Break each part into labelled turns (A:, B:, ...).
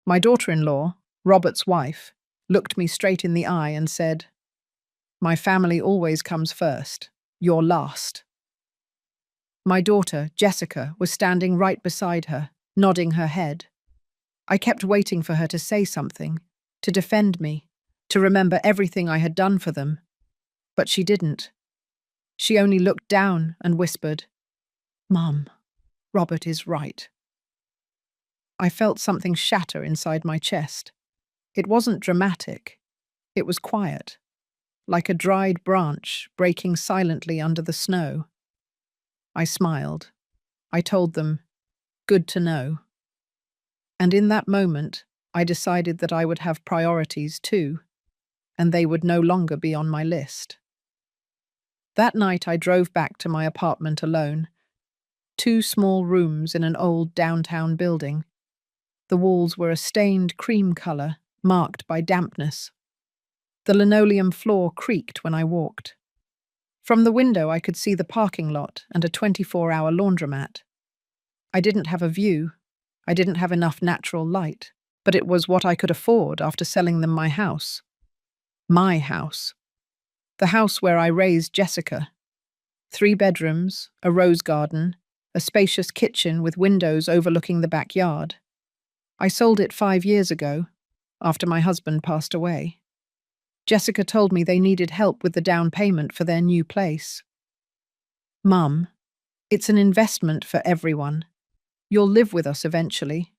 A: My daughter-in-law, Robert's wife, looked me straight in the eye and said, "My family always comes first. You're last." My daughter, Jessica, was standing right beside her, nodding her head. I kept waiting for her to say something, to defend me, to remember everything I had done for them. But she didn't. She only looked down and whispered, "Mum, Robert is right." I felt something shatter inside my chest. It wasn't dramatic. It was quiet, like a dried branch breaking silently under the snow. I smiled. I told them, "Good to know." And in that moment, I decided that I would have priorities too, and they would no longer be on my list. That night I drove back to my apartment alone. 2 small rooms in an old downtown building. The walls were a stained cream color, marked by dampness. The linoleum floor creaked when I walked. From the window I could see the parking lot and a 24-hour laundromat. I didn't have a view. I didn't have enough natural light, but it was what I could afford after selling them my house. My house. The house where I raised Jessica. 3 bedrooms, a rose garden, a spacious kitchen with windows overlooking the backyard. I sold it 5 years ago, after my husband passed away. Jessica told me they needed help with the down payment for their new place. "Mum, it's an investment for everyone. You'll live with us eventually.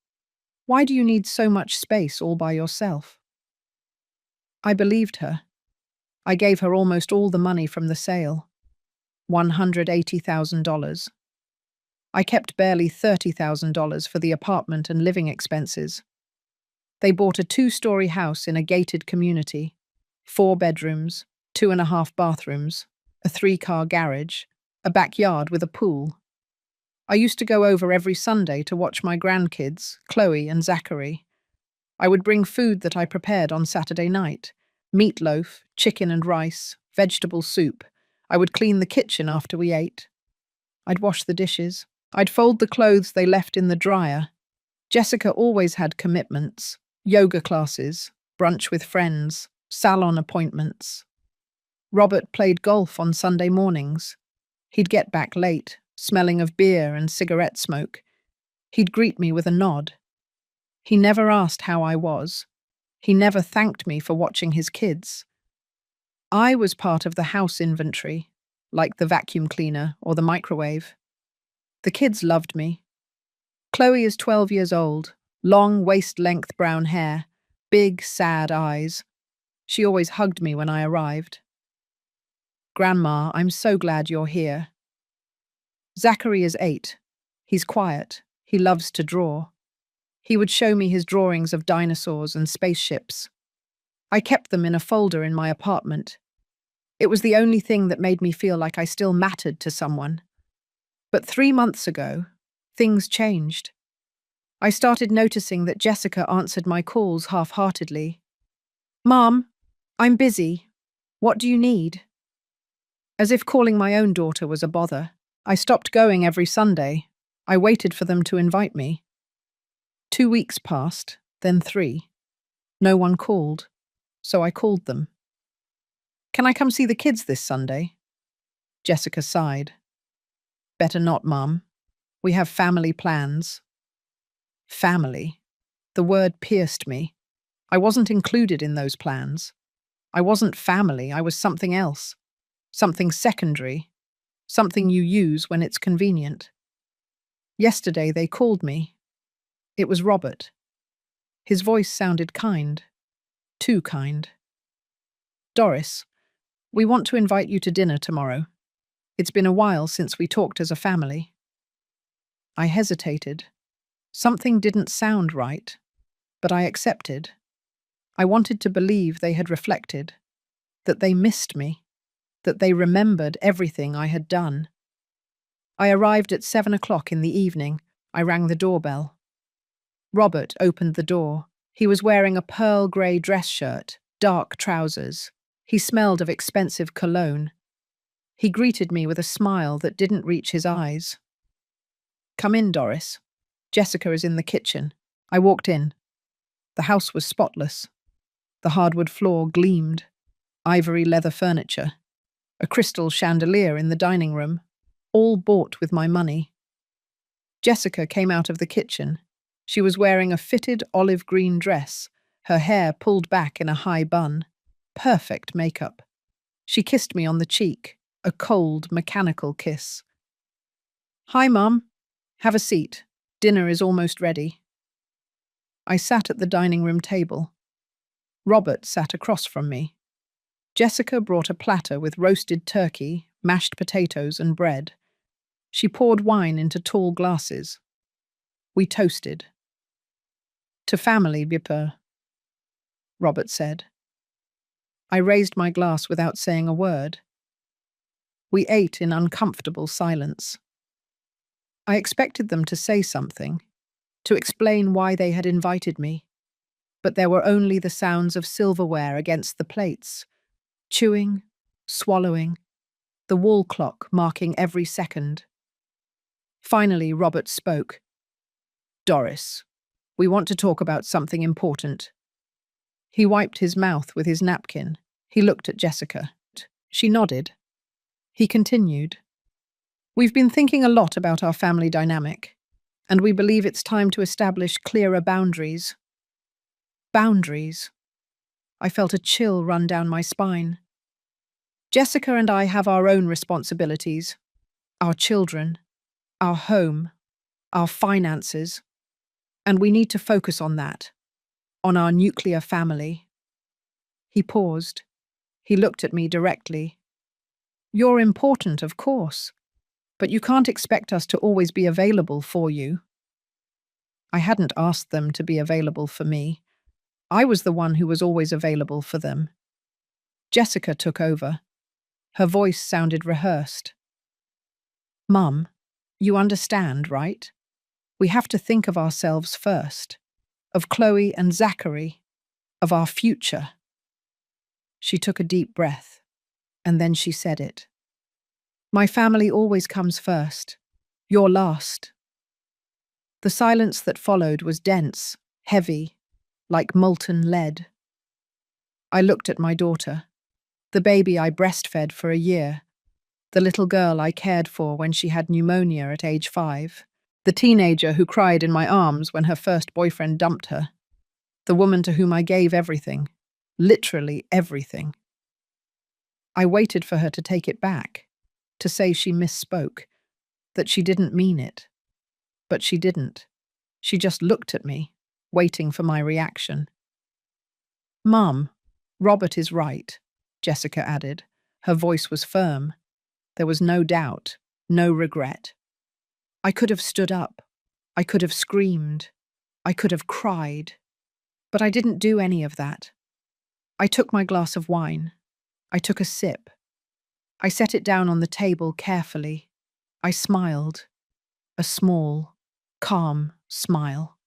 A: Why do you need so much space all by yourself?" I believed her. I gave her almost all the money from the sale, $180,000. I kept barely $30,000 for the apartment and living expenses. They bought a 2-story house in a gated community, 4 bedrooms, 2.5 bathrooms, a 3-car garage, a backyard with a pool. I used to go over every Sunday to watch my grandkids, Chloe and Zachary. I would bring food that I prepared on Saturday night: meatloaf, chicken and rice, vegetable soup. I would clean the kitchen after we ate. I'd wash the dishes. I'd fold the clothes they left in the dryer. Jessica always had commitments: yoga classes, brunch with friends, salon appointments. Robert played golf on Sunday mornings. He'd get back late, smelling of beer and cigarette smoke. He'd greet me with a nod. He never asked how I was. He never thanked me for watching his kids. I was part of the house inventory, like the vacuum cleaner or the microwave. The kids loved me. Chloe is 12 years old, long waist-length brown hair, big, sad eyes. She always hugged me when I arrived. "Grandma, I'm so glad you're here." Zachary is 8. He's quiet. He loves to draw. He would show me his drawings of dinosaurs and spaceships. I kept them in a folder in my apartment. It was the only thing that made me feel like I still mattered to someone. But 3 months ago, things changed. I started noticing that Jessica answered my calls half-heartedly. "Mom, I'm busy. What do you need?" As if calling my own daughter was a bother, I stopped going every Sunday. I waited for them to invite me. 2 weeks passed, then 3. No one called, so I called them. "Can I come see the kids this Sunday?" Jessica sighed. "Better not, Mum. We have family plans." Family. The word pierced me. I wasn't included in those plans. I wasn't family, I was something else. Something secondary. Something you use when it's convenient. Yesterday they called me. It was Robert. His voice sounded kind. Too kind. "Doris, we want to invite you to dinner tomorrow. It's been a while since we talked as a family." I hesitated. Something didn't sound right, but I accepted. I wanted to believe they had reflected, that they missed me, that they remembered everything I had done. I arrived at 7 o'clock in the evening. I rang the doorbell. Robert opened the door. He was wearing a pearl grey dress shirt, dark trousers. He smelled of expensive cologne. He greeted me with a smile that didn't reach his eyes. "Come in, Doris. Jessica is in the kitchen." I walked in. The house was spotless. The hardwood floor gleamed, ivory leather furniture, a crystal chandelier in the dining room, all bought with my money. Jessica came out of the kitchen. She was wearing a fitted olive green dress, her hair pulled back in a high bun. Perfect makeup. She kissed me on the cheek, a cold, mechanical kiss. "Hi, Mum. Have a seat. Dinner is almost ready." I sat at the dining room table. Robert sat across from me. Jessica brought a platter with roasted turkey, mashed potatoes, and bread. She poured wine into tall glasses. We toasted. "To family, Bipper," Robert said. I raised my glass without saying a word. We ate in uncomfortable silence. I expected them to say something, to explain why they had invited me, but there were only the sounds of silverware against the plates, chewing, swallowing, the wall clock marking every second. Finally, Robert spoke. "Doris, we want to talk about something important." He wiped his mouth with his napkin. He looked at Jessica. She nodded. He continued. "We've been thinking a lot about our family dynamic, and we believe it's time to establish clearer boundaries." Boundaries. I felt a chill run down my spine. Jessica and I have our own responsibilities. Our children, our home, our finances, and we need to focus on that, on our nuclear family. He paused. He looked at me directly. "You're important, of course, but you can't expect us to always be available for you." I hadn't asked them to be available for me. I was the one who was always available for them. Jessica took over. Her voice sounded rehearsed. "Mum, you understand, right? We have to think of ourselves first, of Chloe and Zachary, of our future." She took a deep breath, and then she said it. "My family always comes first. You're last." The silence that followed was dense, heavy, like molten lead. I looked at my daughter, the baby I breastfed for a year, the little girl I cared for when she had pneumonia at age 5, the teenager who cried in my arms when her first boyfriend dumped her, the woman to whom I gave everything, literally everything. I waited for her to take it back, to say she misspoke, that she didn't mean it. But she didn't. She just looked at me, waiting for my reaction. "Mum, Robert is right," Jessica added. Her voice was firm. There was no doubt, no regret. I could have stood up. I could have screamed. I could have cried. But I didn't do any of that. I took my glass of wine. I took a sip. I set it down on the table carefully. I smiled. A small, calm smile.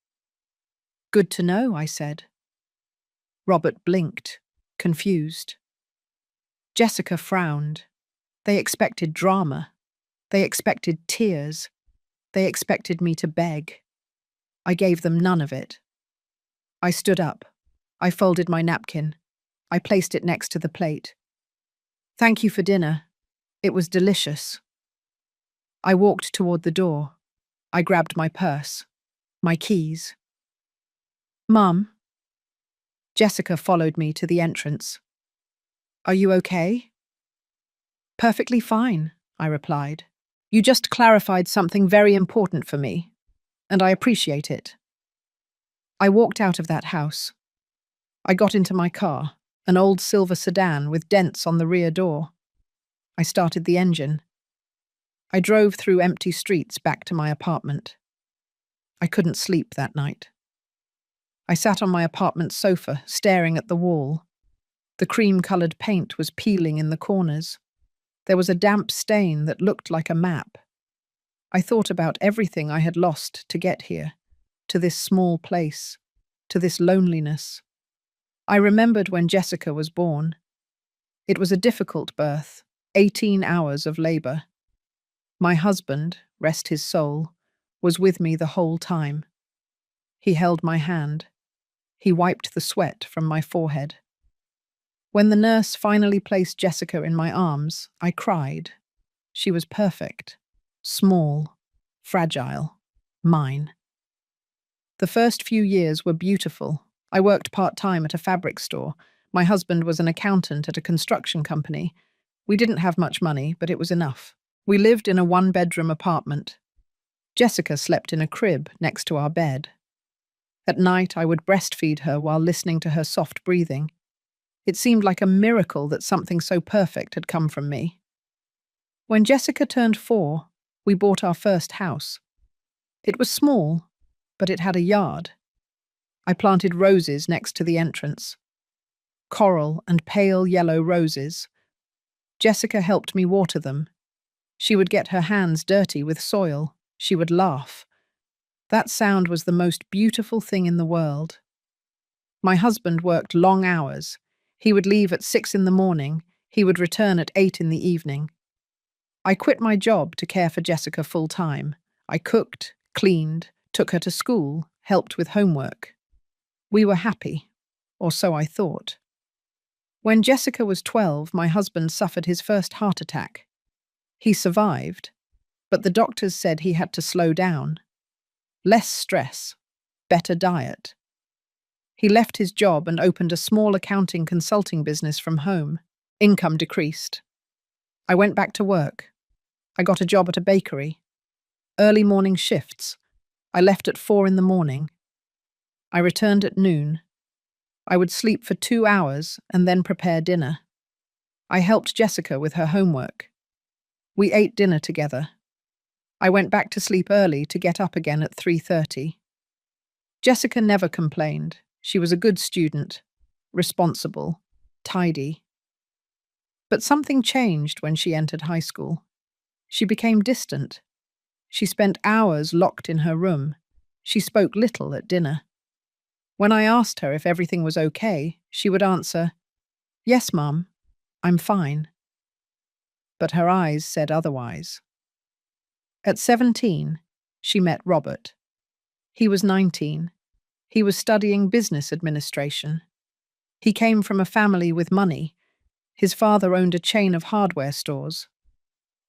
A: "Good to know," I said. Robert blinked, confused. Jessica frowned. They expected drama. They expected tears. They expected me to beg. I gave them none of it. I stood up. I folded my napkin. I placed it next to the plate. "Thank you for dinner. It was delicious." I walked toward the door. I grabbed my purse, my keys. "Mum." Jessica followed me to the entrance. "Are you okay?" "Perfectly fine," I replied. "You just clarified something very important for me, and I appreciate it." I walked out of that house. I got into my car, an old silver sedan with dents on the rear door. I started the engine. I drove through empty streets back to my apartment. I couldn't sleep that night. I sat on my apartment sofa, staring at the wall. The cream-colored paint was peeling in the corners. There was a damp stain that looked like a map. I thought about everything I had lost to get here, to this small place, to this loneliness. I remembered when Jessica was born. It was a difficult birth, 18 hours of labor. My husband, rest his soul, was with me the whole time. He held my hand. He wiped the sweat from my forehead. When the nurse finally placed Jessica in my arms, I cried. She was perfect, small, fragile, mine. The first few years were beautiful. I worked part-time at a fabric store. My husband was an accountant at a construction company. We didn't have much money, but it was enough. We lived in a one-bedroom apartment. Jessica slept in a crib next to our bed. At night, I would breastfeed her while listening to her soft breathing. It seemed like a miracle that something so perfect had come from me. When Jessica turned 4, we bought our first house. It was small, but it had a yard. I planted roses next to the entrance. Coral and pale yellow roses. Jessica helped me water them. She would get her hands dirty with soil. She would laugh. That sound was the most beautiful thing in the world. My husband worked long hours. He would leave at 6 in the morning. He would return at 8 in the evening. I quit my job to care for Jessica full-time. I cooked, cleaned, took her to school, helped with homework. We were happy, or so I thought. When Jessica was 12, my husband suffered his first heart attack. He survived, but the doctors said he had to slow down. Less stress, better diet. He left his job and opened a small accounting consulting business from home. Income decreased. I went back to work. I got a job at a bakery. Early morning shifts. I left at 4 in the morning. I returned at noon. I would sleep for 2 hours and then prepare dinner. I helped Jessica with her homework. We ate dinner together. I went back to sleep early to get up again at 3:30. Jessica never complained. She was a good student, responsible, tidy. But something changed when she entered high school. She became distant. She spent hours locked in her room. She spoke little at dinner. When I asked her if everything was okay, she would answer, "Yes, Mum, I'm fine." But her eyes said otherwise. At 17, she met Robert. He was 19. He was studying business administration. He came from a family with money. His father owned a chain of hardware stores.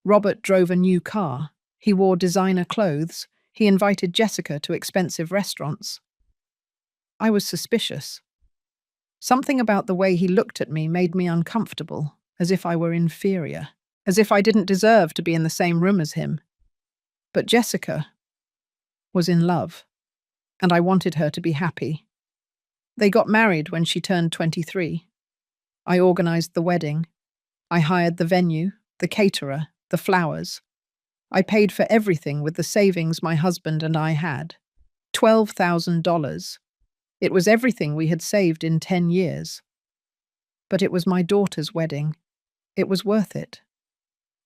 A: Robert drove a new car. He wore designer clothes. He invited Jessica to expensive restaurants. I was suspicious. Something about the way he looked at me made me uncomfortable, as if I were inferior, as if I didn't deserve to be in the same room as him. But Jessica was in love, and I wanted her to be happy. They got married when she turned 23. I organized the wedding. I hired the venue, the caterer, the flowers. I paid for everything with the savings my husband and I had. $12,000. It was everything we had saved in 10 years. But it was my daughter's wedding. It was worth it.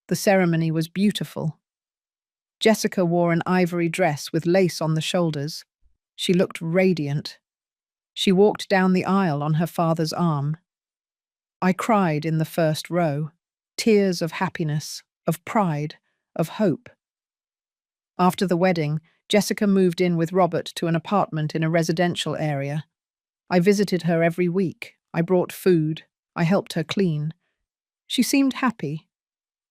A: The ceremony was beautiful. Jessica wore an ivory dress with lace on the shoulders. She looked radiant. She walked down the aisle on her father's arm. I cried in the first row, tears of happiness, of pride, of hope. After the wedding, Jessica moved in with Robert to an apartment in a residential area. I visited her every week. I brought food. I helped her clean. She seemed happy,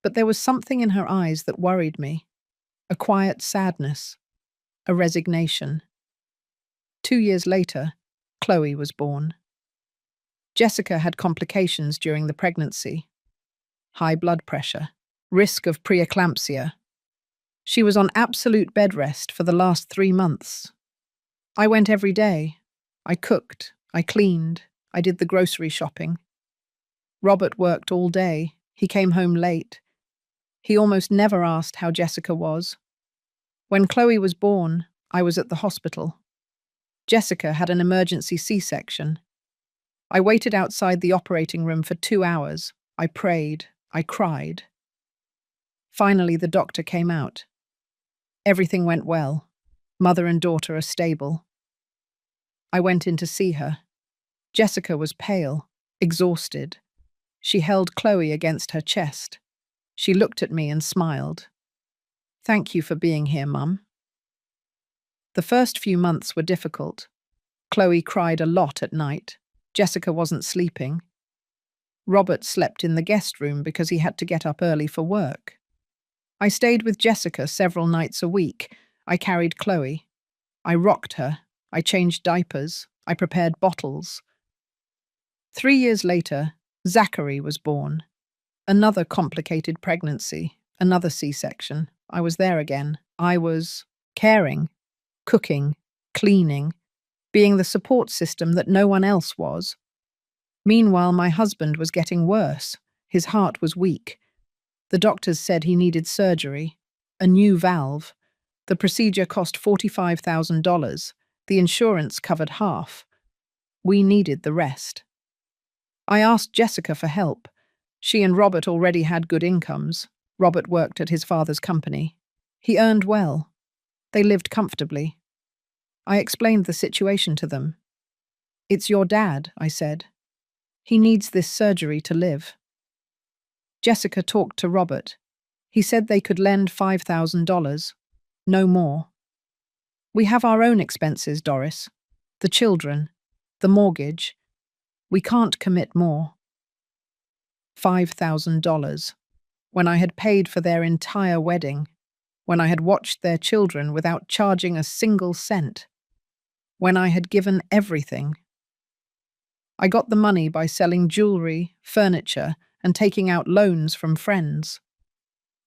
A: but there was something in her eyes that worried me. A quiet sadness, a resignation. 2 years later, Chloe was born. Jessica had complications during the pregnancy. High blood pressure, risk of preeclampsia. She was on absolute bed rest for the last 3 months. I went every day. I cooked, I cleaned, I did the grocery shopping. Robert worked all day. He came home late. He almost never asked how Jessica was. When Chloe was born, I was at the hospital. Jessica had an emergency C-section. I waited outside the operating room for 2 hours. I prayed. I cried. Finally, the doctor came out. Everything went well. Mother and daughter are stable. I went in to see her. Jessica was pale, exhausted. She held Chloe against her chest. She looked at me and smiled. "Thank you for being here, Mum." The first few months were difficult. Chloe cried a lot at night. Jessica wasn't sleeping. Robert slept in the guest room because he had to get up early for work. I stayed with Jessica several nights a week. I carried Chloe. I rocked her. I changed diapers. I prepared bottles. 3 years later, Zachary was born. Another complicated pregnancy, another C-section. I was there again. I was caring, cooking, cleaning, being the support system that no one else was. Meanwhile, my husband was getting worse. His heart was weak. The doctors said he needed surgery, a new valve. The procedure cost $45,000. The insurance covered half. We needed the rest. I asked Jessica for help. She and Robert already had good incomes. Robert worked at his father's company. He earned well. They lived comfortably. I explained the situation to them. "It's your dad," I said. "He needs this surgery to live." Jessica talked to Robert. He said they could lend $5,000. No more. "We have our own expenses, Doris. The children, the mortgage. We can't commit more." $5,000. When I had paid for their entire wedding. When I had watched their children without charging a single cent. When I had given everything. I got the money by selling jewelry, furniture, and taking out loans from friends.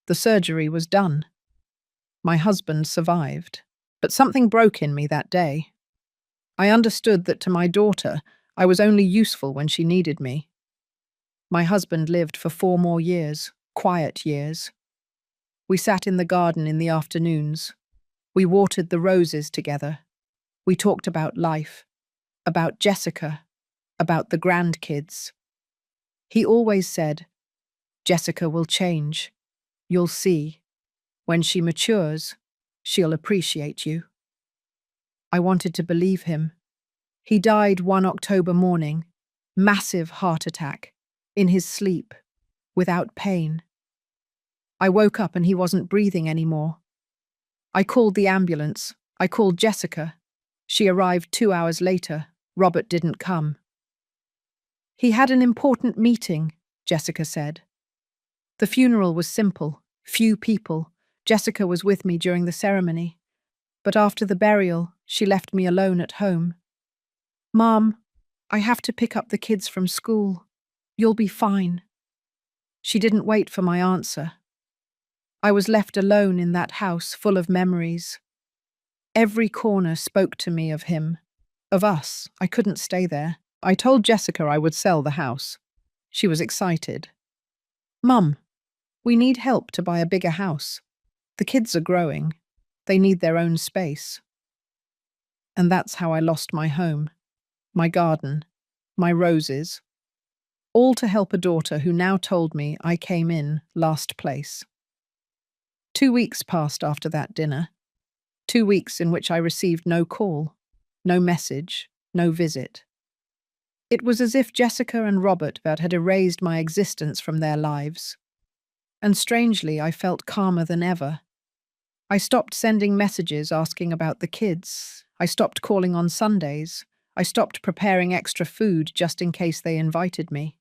A: The surgery was done. My husband survived. But something broke in me that day. I understood that to my daughter, I was only useful when she needed me. My husband lived for 4 more years, quiet years. We sat in the garden in the afternoons. We watered the roses together. We talked about life, about Jessica, about the grandkids. He always said, "Jessica will change. You'll see. When she matures, she'll appreciate you." I wanted to believe him. He died one October morning, massive heart attack, in his sleep, without pain. I woke up and he wasn't breathing anymore. I called the ambulance. I called Jessica. She arrived 2 hours later. Robert didn't come. "He had an important meeting," Jessica said. The funeral was simple, few people. Jessica was with me during the ceremony. But after the burial, she left me alone at home. "Mom, I have to pick up the kids from school. You'll be fine." She didn't wait for my answer. I was left alone in that house full of memories. Every corner spoke to me of him, of us. I couldn't stay there. I told Jessica I would sell the house. She was excited. "Mum, we need help to buy a bigger house. The kids are growing. They need their own space." And that's how I lost my home, my garden, my roses, all to help a daughter who now told me I came in last place. 2 weeks passed after that dinner. 2 weeks in which I received no call, no message, no visit. It was as if Jessica and Robert had erased my existence from their lives. And strangely, I felt calmer than ever. I stopped sending messages asking about the kids. I stopped calling on Sundays. I stopped preparing extra food just in case they invited me.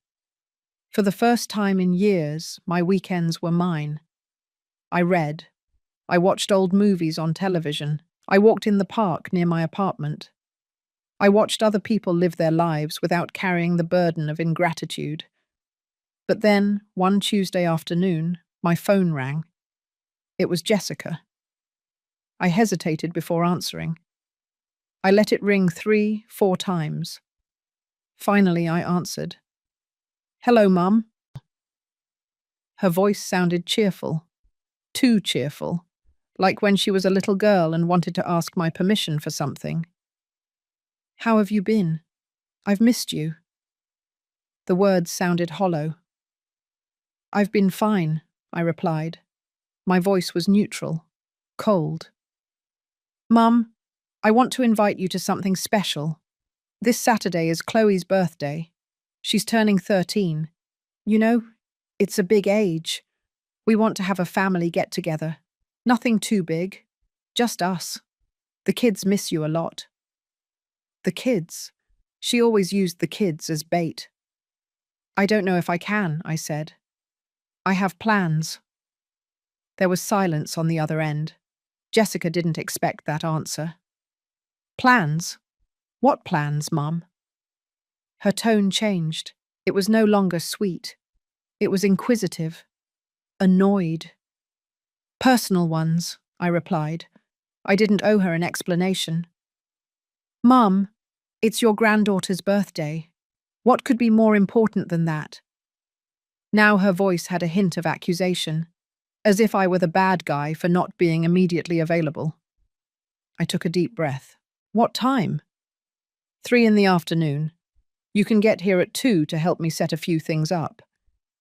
A: For the first time in years, my weekends were mine. I read. I watched old movies on television. I walked in the park near my apartment. I watched other people live their lives without carrying the burden of ingratitude. But then, one Tuesday afternoon, my phone rang. It was Jessica. I hesitated before answering. I let it ring 3, 4 times. Finally, I answered. "Hello, Mum." Her voice sounded cheerful. Too cheerful. Like when she was a little girl and wanted to ask my permission for something. "How have you been? I've missed you." The words sounded hollow. "I've been fine," I replied. My voice was neutral, cold. "Mum, I want to invite you to something special. This Saturday is Chloe's birthday. She's turning 13. You know, it's a big age. We want to have a family get-together. Nothing too big. Just us. The kids miss you a lot." The kids. She always used the kids as bait. I don't know if I can, I said. I have plans. There was silence on the other end. Jessica didn't expect that answer. Plans? What plans, Mum? Her tone changed. It was no longer sweet. It was inquisitive. Annoyed. Personal ones, I replied. I didn't owe her an explanation. Mum, it's your granddaughter's birthday. What could be more important than that? Now her voice had a hint of accusation, as if I were the bad guy for not being immediately available. I took a deep breath. What time? 3 in the afternoon. You can get here at 2 to help me set a few things up.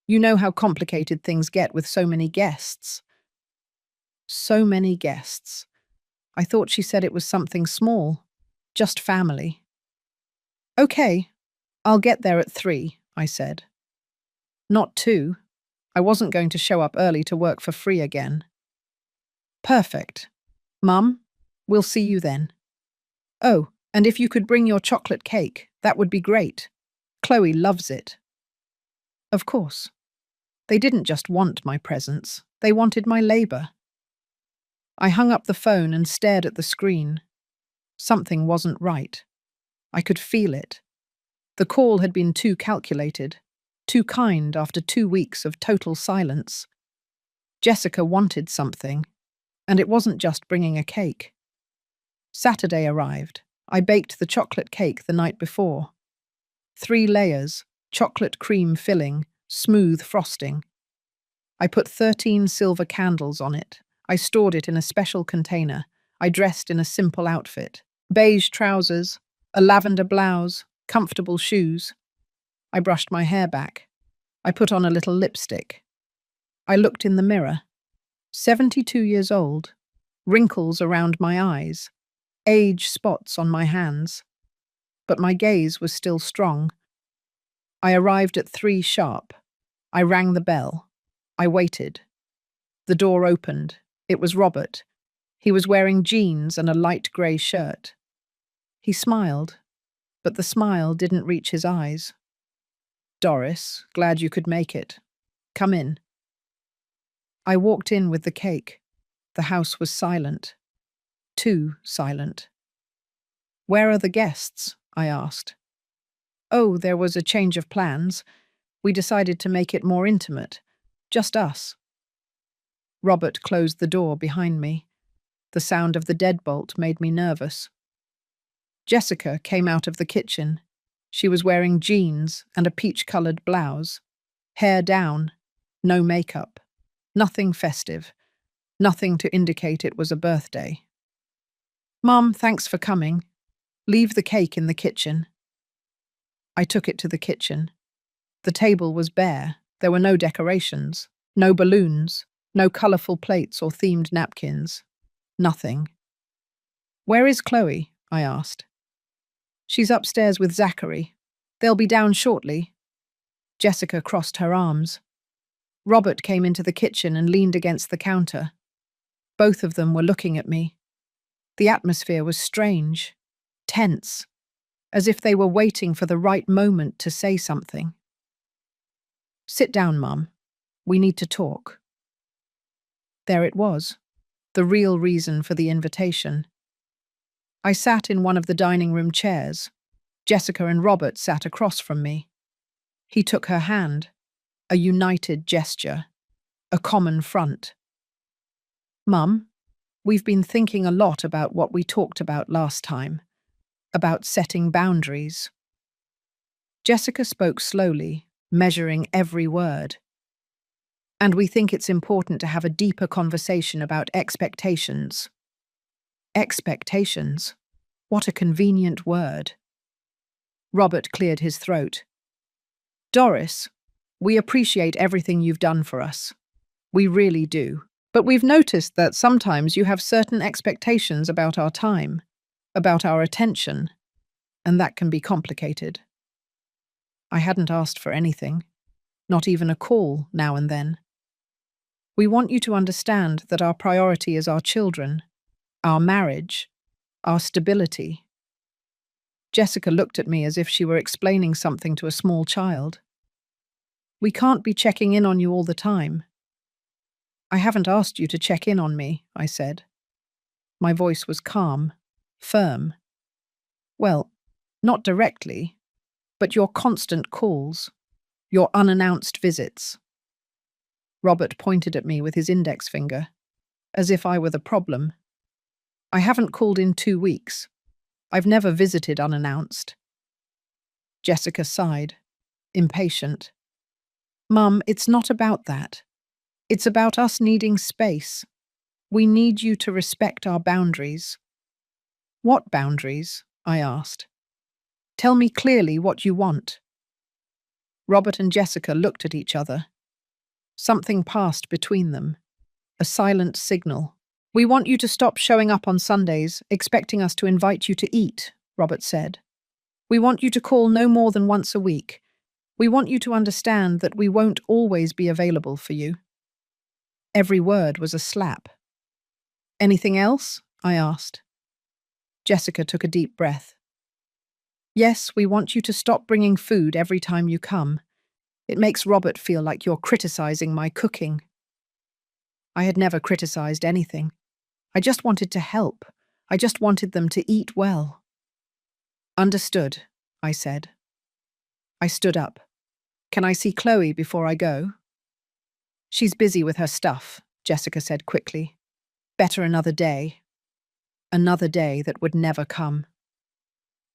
A: You know how complicated things get with so many guests. So many guests. I thought she said it was something small, just family. Okay, I'll get there at 3, I said. Not 2. I wasn't going to show up early to work for free again. Perfect. Mum, we'll see you then. Oh, and if you could bring your chocolate cake, that would be great. Chloe loves it. Of course. They didn't just want my presence, they wanted my labor. I hung up the phone and stared at the screen. Something wasn't right. I could feel it. The call had been too calculated, too kind after 2 weeks of total silence. Jessica wanted something, and it wasn't just bringing a cake. Saturday arrived. I baked the chocolate cake the night before. 3 layers, chocolate cream filling, smooth frosting. I put 13 silver candles on it. I stored it in a special container. I dressed in a simple outfit. Beige trousers, a lavender blouse, comfortable shoes. I brushed my hair back. I put on a little lipstick. I looked in the mirror. 72 years old. Wrinkles around my eyes. Age spots on my hands. But my gaze was still strong. I arrived at 3 sharp. I rang the bell. I waited. The door opened. It was Robert. He was wearing jeans and a light grey shirt. He smiled, but the smile didn't reach his eyes. Doris, glad you could make it. Come in. I walked in with the cake. The house was silent. Too silent. Where are the guests? I asked. Oh, there was a change of plans. We decided to make it more intimate. Just us. Robert closed the door behind me. The sound of the deadbolt made me nervous. Jessica came out of the kitchen. She was wearing jeans and a peach-coloured blouse. Hair down. No makeup. Nothing festive. Nothing to indicate it was a birthday. Mum, thanks for coming. Leave the cake in the kitchen. I took it to the kitchen. The table was bare. There were no decorations, no balloons, no colourful plates or themed napkins. Nothing. Where is Chloe? I asked. She's upstairs with Zachary. They'll be down shortly. Jessica crossed her arms. Robert came into the kitchen and leaned against the counter. Both of them were looking at me. The atmosphere was strange, tense, as if they were waiting for the right moment to say something. Sit down, Mum. We need to talk. There it was, the real reason for the invitation. I sat in one of the dining room chairs. Jessica and Robert sat across from me. He took her hand, a united gesture, a common front. Mum, we've been thinking a lot about what we talked about last time, about setting boundaries. Jessica spoke slowly, measuring every word. And we think it's important to have a deeper conversation about expectations. Expectations? What a convenient word. Robert cleared his throat. Doris, we appreciate everything you've done for us. We really do. But we've noticed that sometimes you have certain expectations about our time, about our attention, and that can be complicated. I hadn't asked for anything, not even a call now and then. We want you to understand that our priority is our children, our marriage, our stability. Jessica looked at me as if she were explaining something to a small child. We can't be checking in on you all the time. I haven't asked you to check in on me, I said. My voice was calm, firm. Well, not directly, but your constant calls, your unannounced visits. Robert pointed at me with his index finger, as if I were the problem. I haven't called in 2 weeks. I've never visited unannounced. Jessica sighed, impatient. Mum, it's not about that. It's about us needing space. We need you to respect our boundaries. What boundaries? I asked. Tell me clearly what you want. Robert and Jessica looked at each other. Something passed between them. A silent signal. We want you to stop showing up on Sundays, expecting us to invite you to eat, Robert said. We want you to call no more than once a week. We want you to understand that we won't always be available for you. Every word was a slap. Anything else? I asked. Jessica took a deep breath. Yes, we want you to stop bringing food every time you come. It makes Robert feel like you're criticizing my cooking. I had never criticized anything. I just wanted to help. I just wanted them to eat well. Understood, I said. I stood up. Can I see Chloe before I go? She's busy with her stuff, Jessica said quickly. Better another day. Another day that would never come.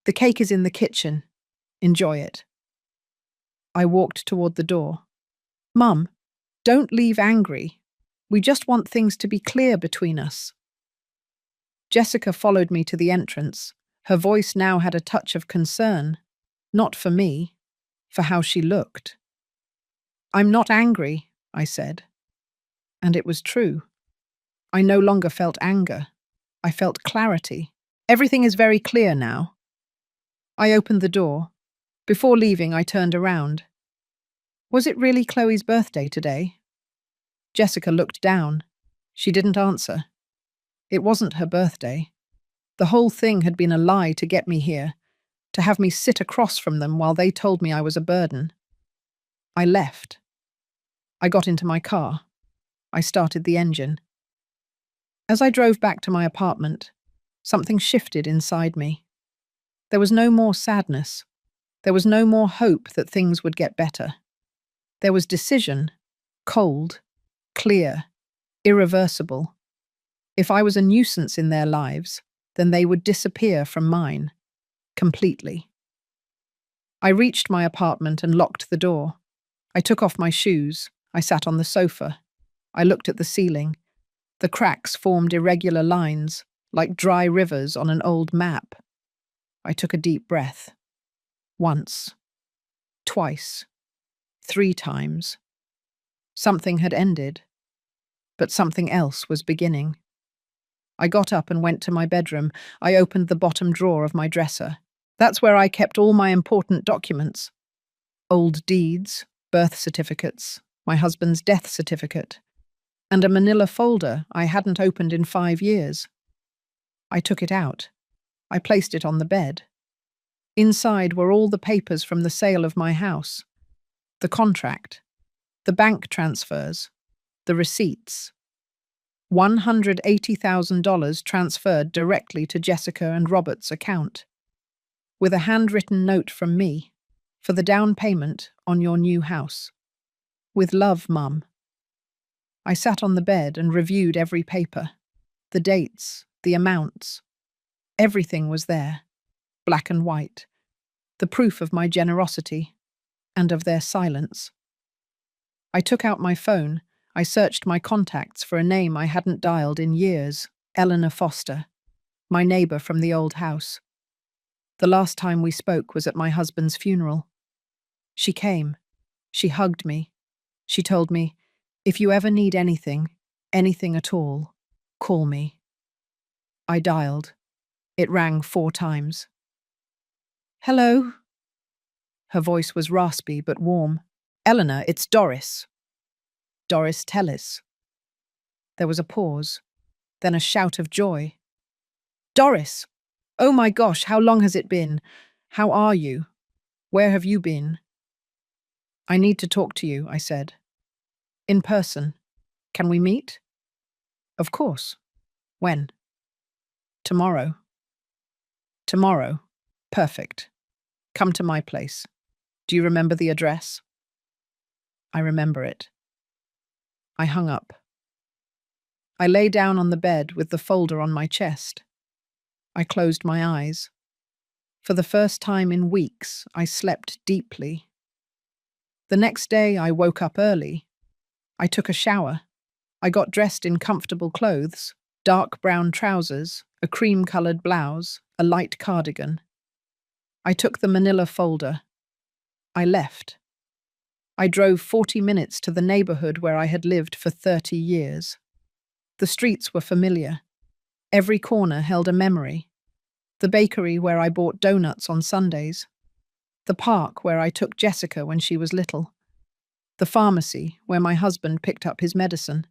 A: The cake is in the kitchen. Enjoy it. I walked toward the door. Mum, don't leave angry. We just want things to be clear between us. Jessica followed me to the entrance. Her voice now had a touch of concern. Not for me, for how she looked. I'm not angry, I said. And it was true. I no longer felt anger. I felt clarity. Everything is very clear now. I opened the door. Before leaving, I turned around. Was it really Chloe's birthday today? Jessica looked down. She didn't answer. It wasn't her birthday. The whole thing had been a lie to get me here, to have me sit across from them while they told me I was a burden. I left. I got into my car. I started the engine. As I drove back to my apartment, something shifted inside me. There was no more sadness. There was no more hope that things would get better. There was decision, cold, clear, irreversible. If I was a nuisance in their lives, then they would disappear from mine, completely. I reached my apartment and locked the door. I took off my shoes. I sat on the sofa. I looked at the ceiling. The cracks formed irregular lines, like dry rivers on an old map. I took a deep breath. Once. Twice. 3 times. Something had ended, but something else was beginning. I got up and went to my bedroom. I opened the bottom drawer of my dresser. That's where I kept all my important documents. Old deeds, birth certificates, my husband's death certificate, and a manila folder I hadn't opened in 5 years. I took it out. I placed it on the bed. Inside were all the papers from the sale of my house, the contract, the bank transfers, the receipts. $180,000 transferred directly to Jessica and Robert's account, with a handwritten note from me for the down payment on your new house. With love, Mum. I sat on the bed and reviewed every paper, the dates, the amounts. Everything was there, black and white, the proof of my generosity and of their silence. I took out my phone. I searched my contacts for a name I hadn't dialed in years. Eleanor Foster, my neighbour from the old house. The last time we spoke was at my husband's funeral. She came. She hugged me. She told me, if you ever need anything, anything at all, call me. I dialed. It rang 4 times. Hello? Her voice was raspy but warm. Eleanor, it's Doris. Doris Tellis. There was a pause, then a shout of joy. Doris! Oh my gosh, how long has it been? How are you? Where have you been? I need to talk to you, I said. In person. Can we meet? Of course. When? Tomorrow. Tomorrow. Perfect. Come to my place. Do you remember the address? I remember it. I hung up. I lay down on the bed with the folder on my chest. I closed my eyes. For the first time in weeks, I slept deeply. The next day, I woke up early. I took a shower. I got dressed in comfortable clothes, dark brown trousers, a cream-colored blouse, a light cardigan. I took the manila folder. I left. I drove 40 minutes to the neighborhood where I had lived for 30 years. The streets were familiar. Every corner held a memory. The bakery where I bought donuts on Sundays. The park where I took Jessica when she was little. The pharmacy where my husband picked up his medicine.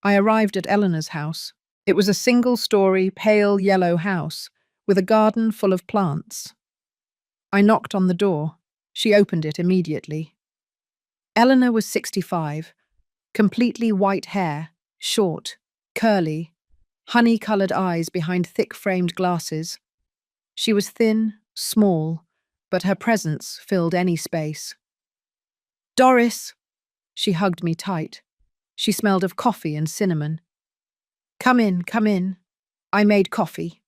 A: I arrived at Eleanor's house. It was a single-story, pale yellow house with a garden full of plants. I knocked on the door. She opened it immediately. Eleanor was 65, completely white hair, short, curly, honey-coloured eyes behind thick-framed glasses. She was thin, small, but her presence filled any space. Doris! She hugged me tight. She smelled of coffee and cinnamon. Come in, come in. I made coffee.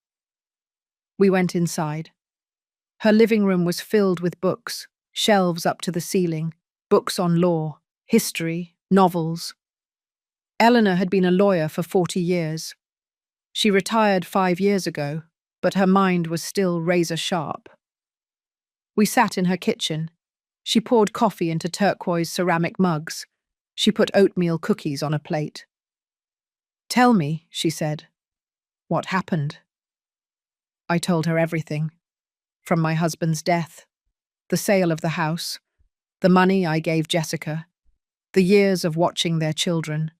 A: We went inside. Her living room was filled with books, shelves up to the ceiling, books on law, history, novels. Eleanor had been a lawyer for 40 years. She retired 5 years ago, but her mind was still razor-sharp. We sat in her kitchen. She poured coffee into turquoise ceramic mugs. She put oatmeal cookies on a plate. Tell me, she said, what happened? I told her everything. From my husband's death, the sale of the house, the money I gave Jessica, the years of watching their children,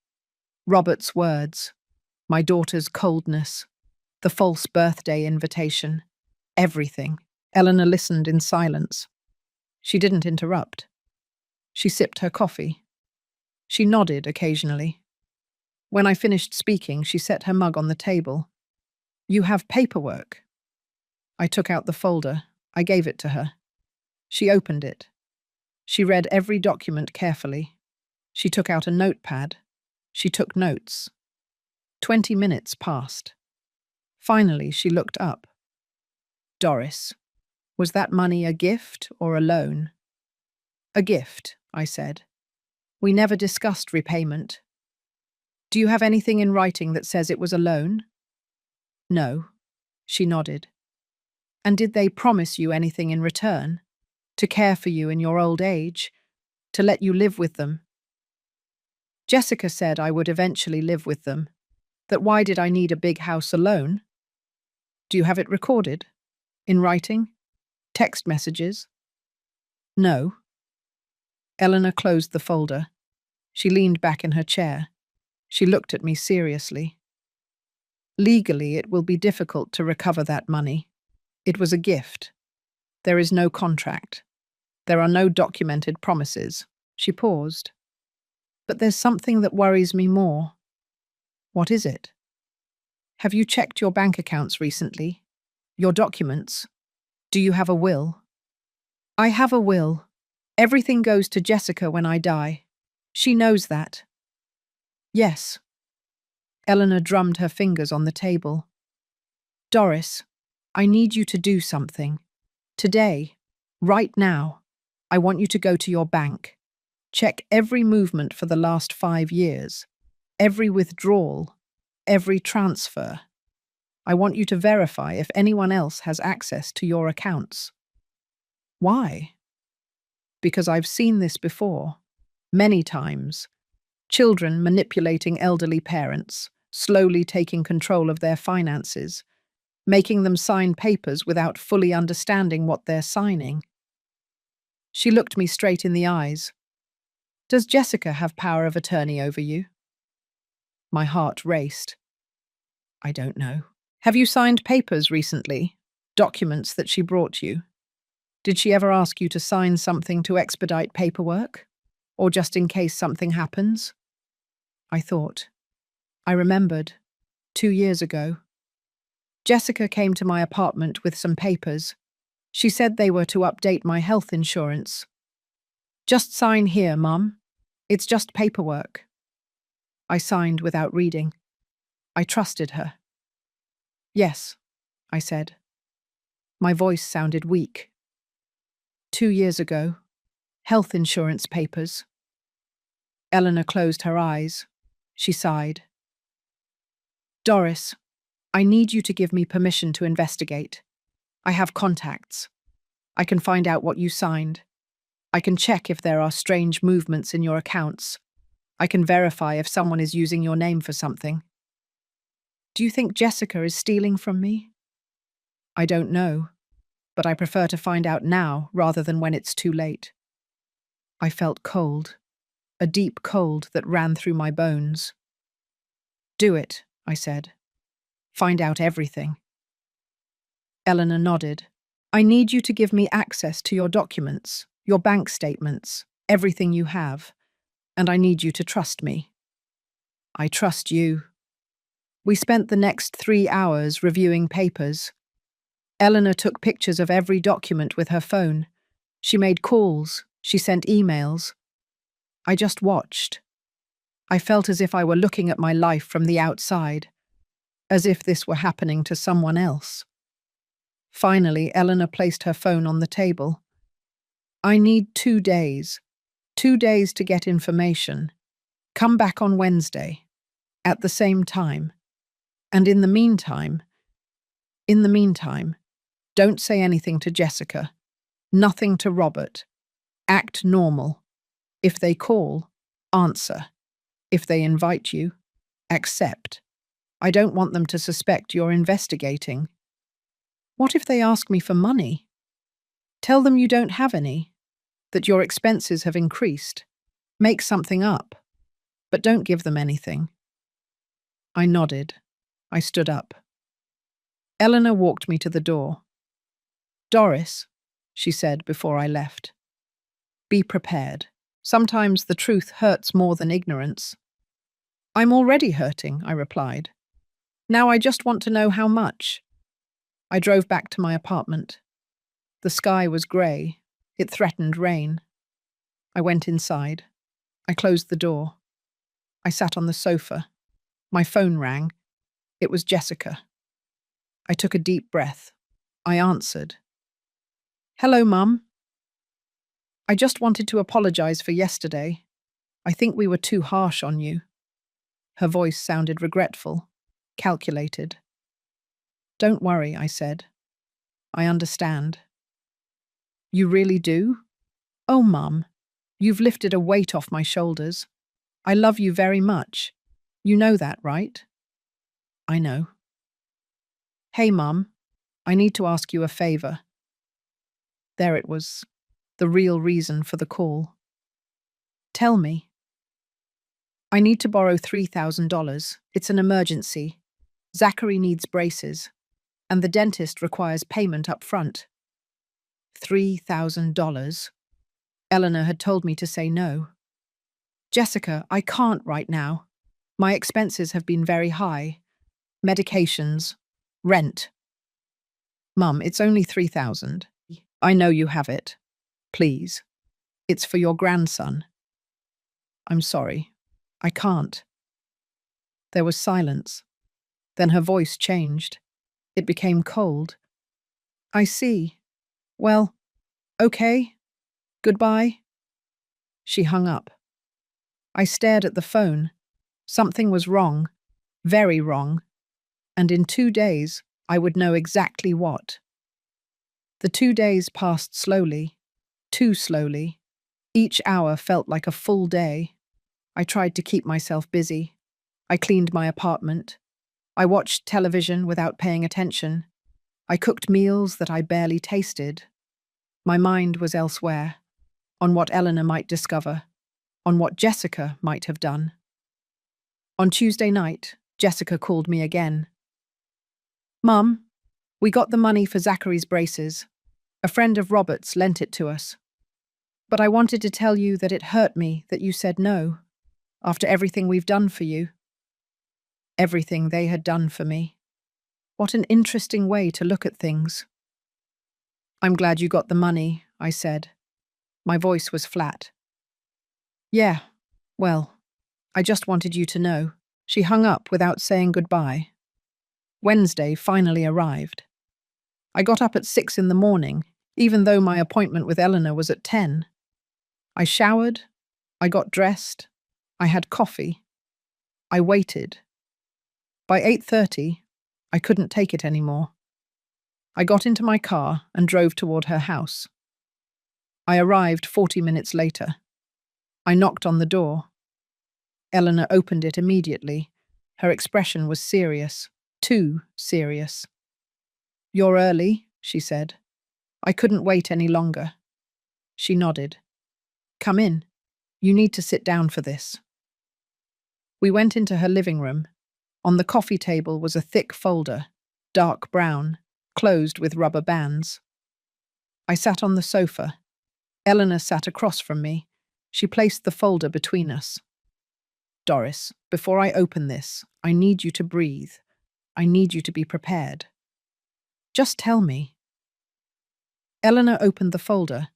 A: Robert's words, my daughter's coldness, the false birthday invitation, everything. Eleanor listened in silence. She didn't interrupt. She sipped her coffee. She nodded occasionally. When I finished speaking, she set her mug on the table. You have paperwork. I took out the folder. I gave it to her. She opened it. She read every document carefully. She took out a notepad. She took notes. 20 minutes passed. Finally, she looked up. Doris, was that money a gift or a loan? A gift, I said. We never discussed repayment. Do you have anything in writing that says it was a loan? No. She nodded. And did they promise you anything in return? To care for you in your old age? To let you live with them? Jessica said I would eventually live with them. That why did I need a big house alone? Do you have it recorded? In writing? Text messages? No. Eleanor closed the folder. She leaned back in her chair. She looked at me seriously. Legally, it will be difficult to recover that money. It was a gift. There is no contract. There are no documented promises. She paused. But there's something that worries me more. What is it? Have you checked your bank accounts recently? Your documents? Do you have a will? I have a will. Everything goes to Jessica when I die. She knows that. Yes. Eleanor drummed her fingers on the table. Doris, I need you to do something. Today, right now, I want you to go to your bank. Check every movement for the last 5 years. Every withdrawal. Every transfer. I want you to verify if anyone else has access to your accounts. Why? Because I've seen this before. Many times. Children manipulating elderly parents, slowly taking control of their finances, making them sign papers without fully understanding what they're signing. She looked me straight in the eyes. Does Jessica have power of attorney over you? My heart raced. I don't know. Have you signed papers recently? Documents that she brought you. Did she ever ask you to sign something to expedite paperwork? Or just in case something happens? I thought. I remembered. 2 years ago. Jessica came to my apartment with some papers. She said they were to update my health insurance. Just sign here, Mum. It's just paperwork. I signed without reading. I trusted her. Yes, I said. My voice sounded weak. 2 years ago. Health insurance papers. Eleanor closed her eyes. She sighed. Doris, I need you to give me permission to investigate. I have contacts. I can find out what you signed. I can check if there are strange movements in your accounts. I can verify if someone is using your name for something. Do you think Jessica is stealing from me? I don't know, but I prefer to find out now rather than when it's too late. I felt cold, a deep cold that ran through my bones. Do it, I said. Find out everything. Eleanor nodded. I need you to give me access to your documents, your bank statements, everything you have, and I need you to trust me. I trust you. We spent the next 3 hours reviewing papers. Eleanor took pictures of every document with her phone. She made calls. She sent emails. I just watched. I felt as if I were looking at my life from the outside, as if this were happening to someone else. Finally, Eleanor placed her phone on the table. I need 2 days. 2 days to get information. Come back on Wednesday, at the same time. And in the meantime, don't say anything to Jessica. Nothing to Robert. Act normal. If they call, answer. If they invite you, accept. I don't want them to suspect you're investigating. What if they ask me for money? Tell them you don't have any, that your expenses have increased. Make something up, but don't give them anything. I nodded. I stood up. Eleanor walked me to the door. Doris, she said before I left, be prepared. Sometimes the truth hurts more than ignorance. I'm already hurting, I replied. Now I just want to know how much. I drove back to my apartment. The sky was grey. It threatened rain. I went inside. I closed the door. I sat on the sofa. My phone rang. It was Jessica. I took a deep breath. I answered. Hello, Mum. I just wanted to apologize for yesterday. I think we were too harsh on you. Her voice sounded regretful, calculated. Don't worry, I said. I understand. You really do? Oh, Mum, you've lifted a weight off my shoulders. I love you very much. You know that, right? I know. Hey, Mum, I need to ask you a favor. There it was, the real reason for the call. Tell me. I need to borrow $3,000. It's an emergency. Zachary needs braces, and the dentist requires payment up front. $3,000. Eleanor had told me to say no. Jessica, I can't right now. My expenses have been very high. Medications, rent. Mum, it's only $3,000. I know you have it. Please. It's for your grandson. I'm sorry. I can't. There was silence. Then her voice changed. It became cold. I see. Well, okay. Goodbye. She hung up. I stared at the phone. Something was wrong. Very wrong. And in 2 days, I would know exactly what. The 2 days passed slowly. Too slowly. Each hour felt like a full day. I tried to keep myself busy. I cleaned my apartment. I watched television without paying attention. I cooked meals that I barely tasted. My mind was elsewhere, on what Eleanor might discover, on what Jessica might have done. On Tuesday night, Jessica called me again. Mum, We got the money for Zachary's braces. A friend of Robert's lent it to us. But I wanted to tell you that it hurt me that you said no, after everything we've done for you. Everything they had done for me. What an interesting way to look at things. I'm glad you got the money, I said. My voice was flat. Yeah, well, I just wanted you to know. She hung up without saying goodbye. Wednesday finally arrived. I got up at 6 in the morning, even though my appointment with Eleanor was at 10. I showered, I got dressed, I had coffee. I waited. By 8:30, I couldn't take it anymore. I got into my car and drove toward her house. I arrived 40 minutes later. I knocked on the door. Eleanor opened it immediately. Her expression was serious, too serious. You're early, she said. I couldn't wait any longer. She nodded. Come in. You need to sit down for this. We went into her living room. On the coffee table was a thick folder, dark brown, closed with rubber bands. I sat on the sofa. Eleanor sat across from me. She placed the folder between us. Doris, before I open this, I need you to breathe. I need you to be prepared. Just tell me. Eleanor opened the folder.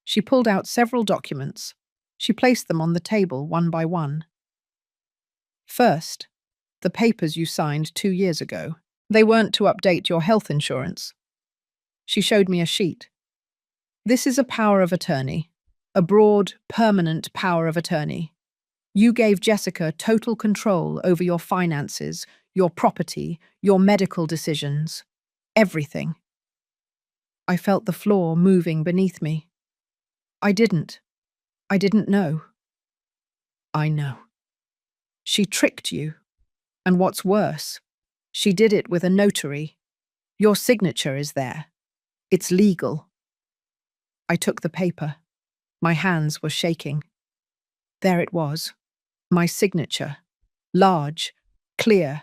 A: She pulled out several documents. She placed them on the table one by one. First, the papers you signed 2 years ago. They weren't to update your health insurance. She showed me a sheet. This is a power of attorney, a broad, permanent power of attorney. You gave Jessica total control over your finances, your property, your medical decisions, everything. I felt the floor moving beneath me. I didn't know. I know. She tricked you. And what's worse, she did it with a notary. Your signature is there. It's legal. I took the paper. My hands were shaking. There it was. My signature. Large, clear,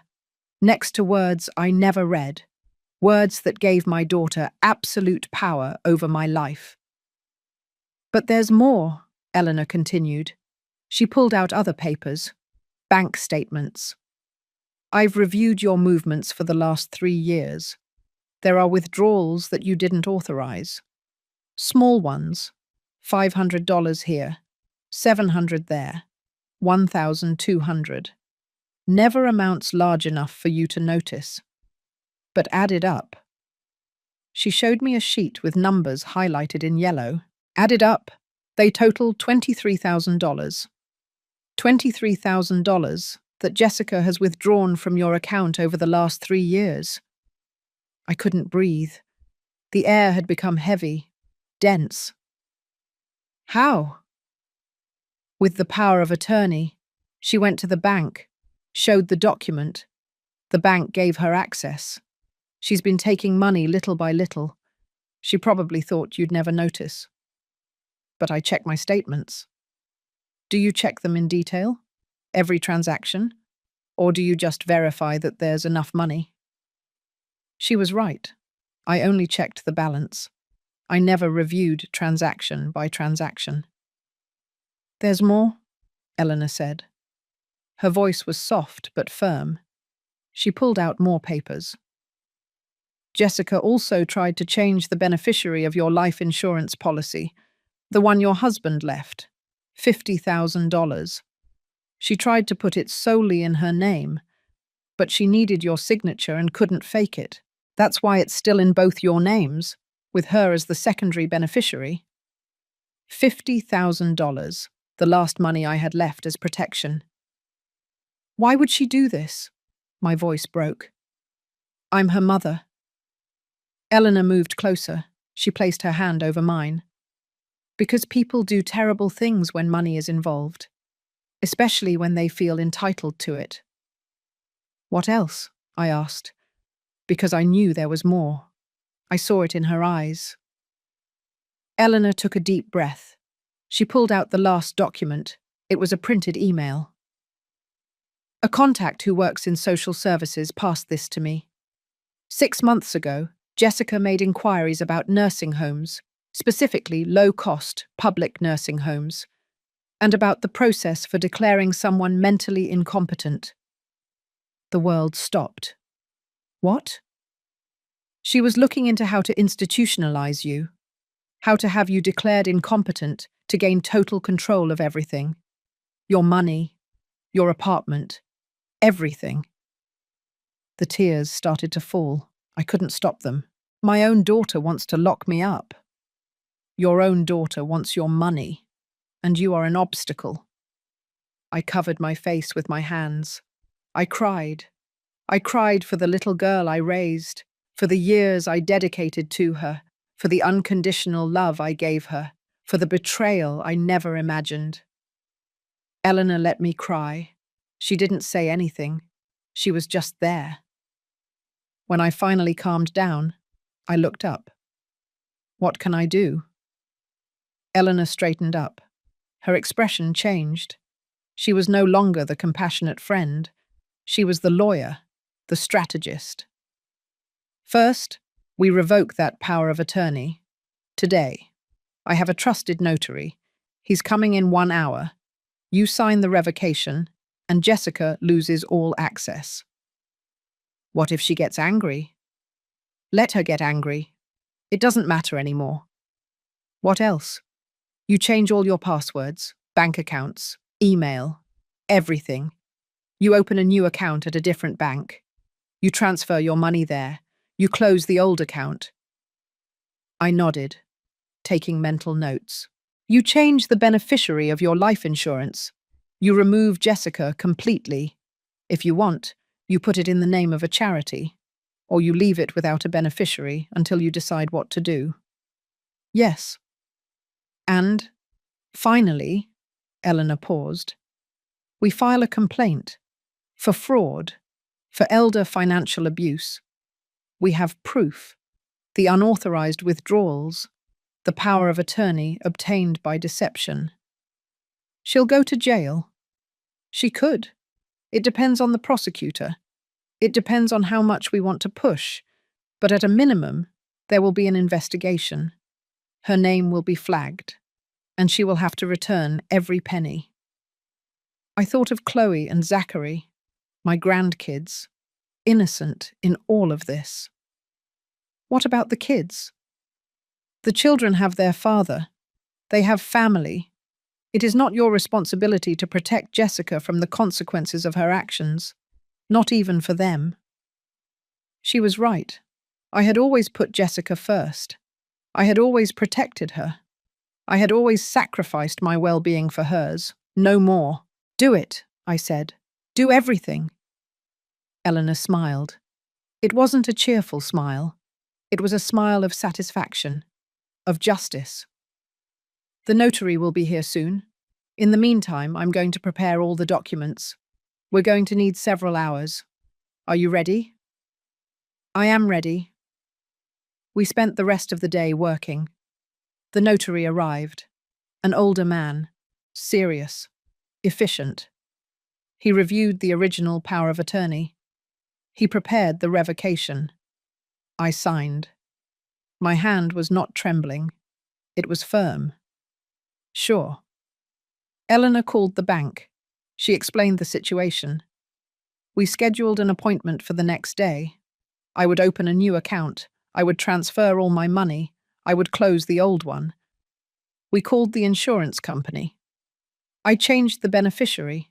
A: next to words I never read. Words that gave my daughter absolute power over my life. But there's more, Eleanor continued. She pulled out other papers, bank statements. I've reviewed your movements for the last 3 years. There are withdrawals that you didn't authorize. Small ones, $500 here, $700 there, $1,200. Never amounts large enough for you to notice. But added up. She showed me a sheet with numbers highlighted in yellow. Added up, they totaled $23,000. $23,000 that Jessica has withdrawn from your account over the last 3 years. I couldn't breathe. The air had become heavy, dense. How? With the power of attorney, she went to the bank, showed the document. The bank gave her access. She's been taking money little by little. She probably thought you'd never notice. But I check my statements. Do you check them in detail? Every transaction? Or do you just verify that there's enough money? She was right. I only checked the balance. I never reviewed transaction by transaction. There's more, Eleanor said. Her voice was soft but firm. She pulled out more papers. Jessica also tried to change the beneficiary of your life insurance policy, the one your husband left, $50,000. She tried to put it solely in her name, but she needed your signature and couldn't fake it. That's why it's still in both your names, with her as the secondary beneficiary. $50,000, the last money I had left as protection. Why would she do this? My voice broke. I'm her mother. Eleanor moved closer. She placed her hand over mine. Because people do terrible things when money is involved, especially when they feel entitled to it. What else? I asked, because I knew there was more. I saw it in her eyes. Eleanor took a deep breath. She pulled out the last document. It was a printed email. A contact who works in social services passed this to me. 6 months ago, Jessica made inquiries about nursing homes, specifically low-cost public nursing homes, and about the process for declaring someone mentally incompetent. The world stopped. What? She was looking into how to institutionalize you, how to have you declared incompetent to gain total control of everything. Your money, your apartment, everything. The tears started to fall. I couldn't stop them. My own daughter wants to lock me up. Your own daughter wants your money, and you are an obstacle. I covered my face with my hands. I cried. I cried for the little girl I raised, for the years I dedicated to her, for the unconditional love I gave her, for the betrayal I never imagined. Eleanor let me cry. She didn't say anything. She was just there. When I finally calmed down, I looked up. What can I do? Eleanor straightened up. Her expression changed. She was no longer the compassionate friend. She was the lawyer, the strategist. First, we revoke that power of attorney. Today, I have a trusted notary. He's coming in 1 hour. You sign the revocation, and Jessica loses all access. What if she gets angry? Let her get angry. It doesn't matter anymore. What else? You change all your passwords, bank accounts, email, everything. You open a new account at a different bank. You transfer your money there. You close the old account. I nodded, taking mental notes. You change the beneficiary of your life insurance. You remove Jessica completely. If you want, you put it in the name of a charity, or you leave it without a beneficiary until you decide what to do. Yes. And, finally, Eleanor paused, we file a complaint for fraud, for elder financial abuse. We have proof, the unauthorized withdrawals, the power of attorney obtained by deception. She'll go to jail. She could. It depends on the prosecutor. It depends on how much we want to push. But at a minimum, there will be an investigation. Her name will be flagged, and she will have to return every penny. I thought of Chloe and Zachary, my grandkids, innocent in all of this. What about the kids? The children have their father. They have family. It is not your responsibility to protect Jessica from the consequences of her actions, not even for them. She was right. I had always put Jessica first. I had always protected her. I had always sacrificed my well-being for hers. No more. Do it, I said. Do everything. Eleanor smiled. It wasn't a cheerful smile. It was a smile of satisfaction, of justice. The notary will be here soon. In the meantime, I'm going to prepare all the documents. We're going to need several hours. Are you ready? I am ready. We spent the rest of the day working. The notary arrived. An older man, serious, efficient. He reviewed the original power of attorney. He prepared the revocation. I signed. My hand was not trembling. It was firm. Sure. Eleanor called the bank. She explained the situation. We scheduled an appointment for the next day. I would open a new account. I would transfer all my money. I would close the old one. We called the insurance company. I changed the beneficiary.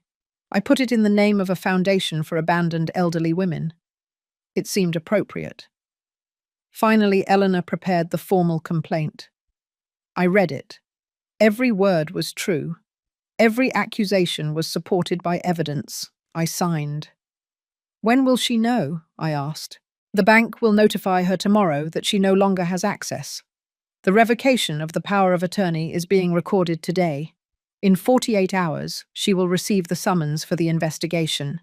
A: I put it in the name of a foundation for abandoned elderly women. It seemed appropriate. Finally, Eleanor prepared the formal complaint. I read it. Every word was true. Every accusation was supported by evidence. I signed. When will she know? I asked. The bank will notify her tomorrow that she no longer has access. The revocation of the power of attorney is being recorded today. In 48 hours, she will receive the summons for the investigation.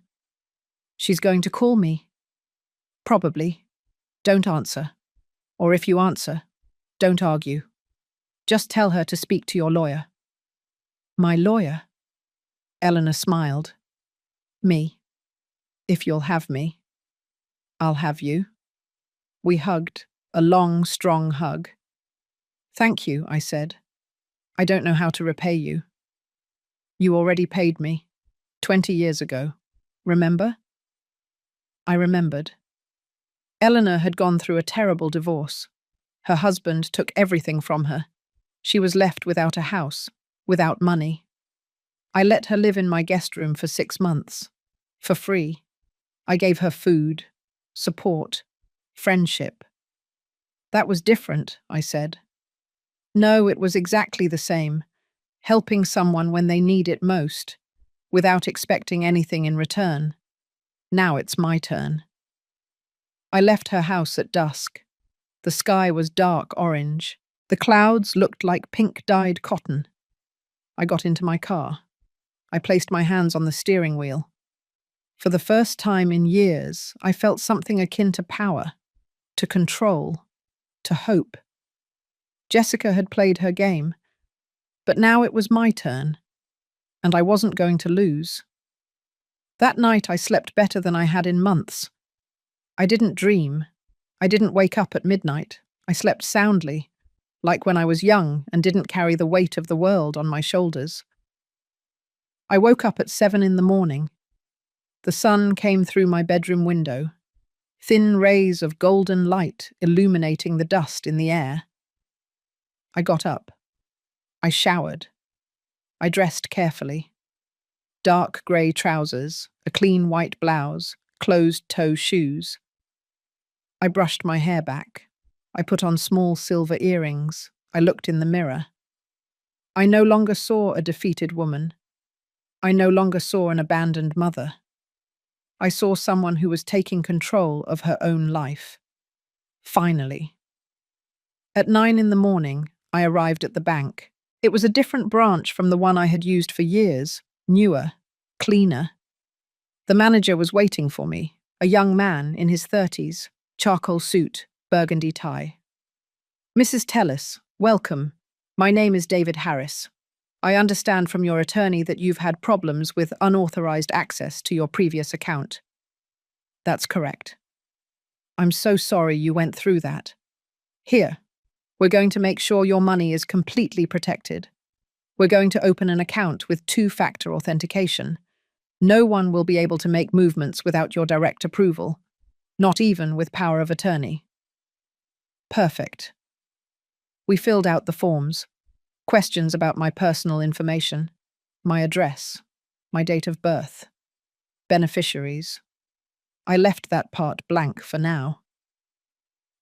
A: She's going to call me. Probably. Don't answer. Or if you answer, don't argue. Just tell her to speak to your lawyer. My lawyer? Eleanor smiled. Me. If you'll have me. I'll have you. We hugged. A long, strong hug. Thank you, I said. I don't know how to repay you. You already paid me. 20 years ago. Remember? I remembered. Eleanor had gone through a terrible divorce. Her husband took everything from her. She was left without a house, without money. I let her live in my guest room for 6 months. For free. I gave her food, support, friendship. That was different, I said. No, it was exactly the same. Helping someone when they need it most, without expecting anything in return. Now it's my turn. I left her house at dusk. The sky was dark orange. The clouds looked like pink-dyed cotton. I got into my car. I placed my hands on the steering wheel. For the first time in years, I felt something akin to power, to control, to hope. Jessica had played her game, but now it was my turn, and I wasn't going to lose. That night I slept better than I had in months. I didn't dream. I didn't wake up at midnight. I slept soundly, like when I was young and didn't carry the weight of the world on my shoulders. I woke up at 7 in the morning. The sun came through my bedroom window, thin rays of golden light illuminating the dust in the air. I got up. I showered. I dressed carefully. Dark grey trousers, a clean white blouse, closed-toe shoes. I brushed my hair back. I put on small silver earrings. I looked in the mirror. I no longer saw a defeated woman. I no longer saw an abandoned mother. I saw someone who was taking control of her own life. Finally. At 9 in the morning, I arrived at the bank. It was a different branch from the one I had used for years, newer, cleaner. The manager was waiting for me, a young man in his 30s, charcoal suit, burgundy tie. Mrs. Tellis, welcome. My name is David Harris. I understand from your attorney that you've had problems with unauthorized access to your previous account. That's correct. I'm so sorry you went through that. Here, we're going to make sure your money is completely protected. We're going to open an account with 2-factor authentication. No one will be able to make movements without your direct approval, not even with power of attorney. Perfect. We filled out the forms. Questions about my personal information, my address, my date of birth, beneficiaries. I left that part blank for now.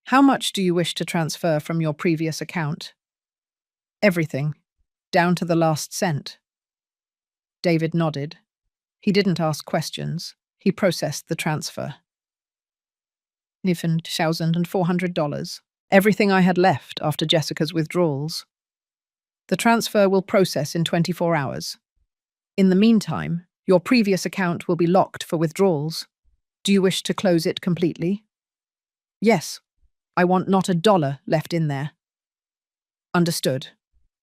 A: How much do you wish to transfer from your previous account? Everything, down to the last cent. David nodded. He didn't ask questions. He processed the transfer. $1,400. Everything I had left after Jessica's withdrawals. The transfer will process in 24 hours. In the meantime, your previous account will be locked for withdrawals. Do you wish to close it completely? Yes. I want not $1 left in there. Understood.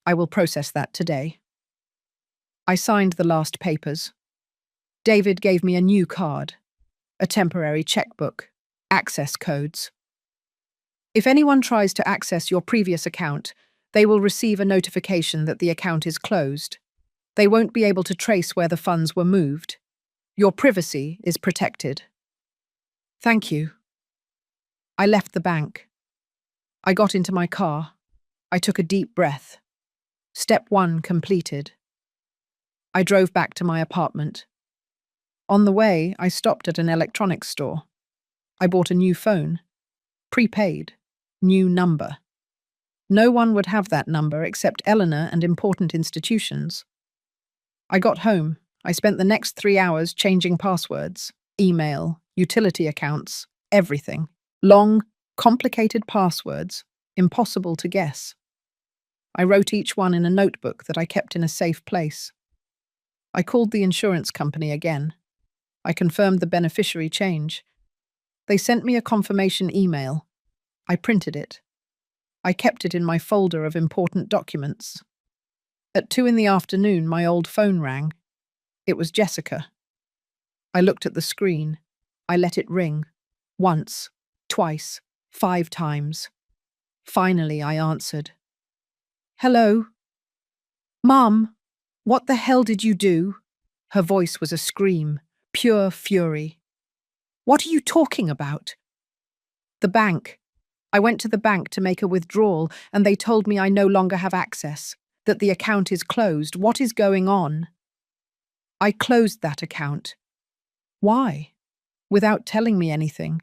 A: I will process that today. I signed the last papers. David gave me a new card, a temporary checkbook, access codes. If anyone tries to access your previous account, they will receive a notification that the account is closed. They won't be able to trace where the funds were moved. Your privacy is protected. Thank you. I left the bank. I got into my car. I took a deep breath. Step 1 completed. I drove back to my apartment. On the way, I stopped at an electronics store. I bought a new phone. Prepaid. New number. No one would have that number except Eleanor and important institutions. I got home. I spent the next 3 hours changing passwords, email, utility accounts, everything. Long, complicated passwords, impossible to guess. I wrote each one in a notebook that I kept in a safe place. I called the insurance company again. I confirmed the beneficiary change. They sent me a confirmation email. I printed it. I kept it in my folder of important documents. At 2 in the afternoon, my old phone rang. It was Jessica. I looked at the screen. I let it ring. Once, twice, 5 times. Finally, I answered. Hello? Mum, what the hell did you do? Her voice was a scream, pure fury. What are you talking about? The bank. I went to the bank to make a withdrawal and they told me I no longer have access, that the account is closed. What is going on? I closed that account. Why? Without telling me anything.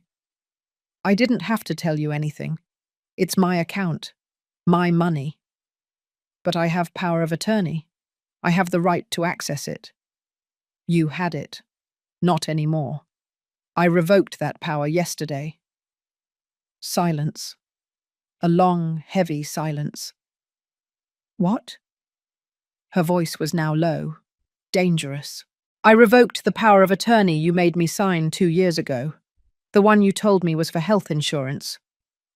A: I didn't have to tell you anything. It's my account, my money. But I have power of attorney. I have the right to access it. You had it. Not anymore. I revoked that power yesterday. Silence. A long, heavy silence. What? Her voice was now low, dangerous. I revoked the power of attorney you made me sign 2 years ago. The one you told me was for health insurance.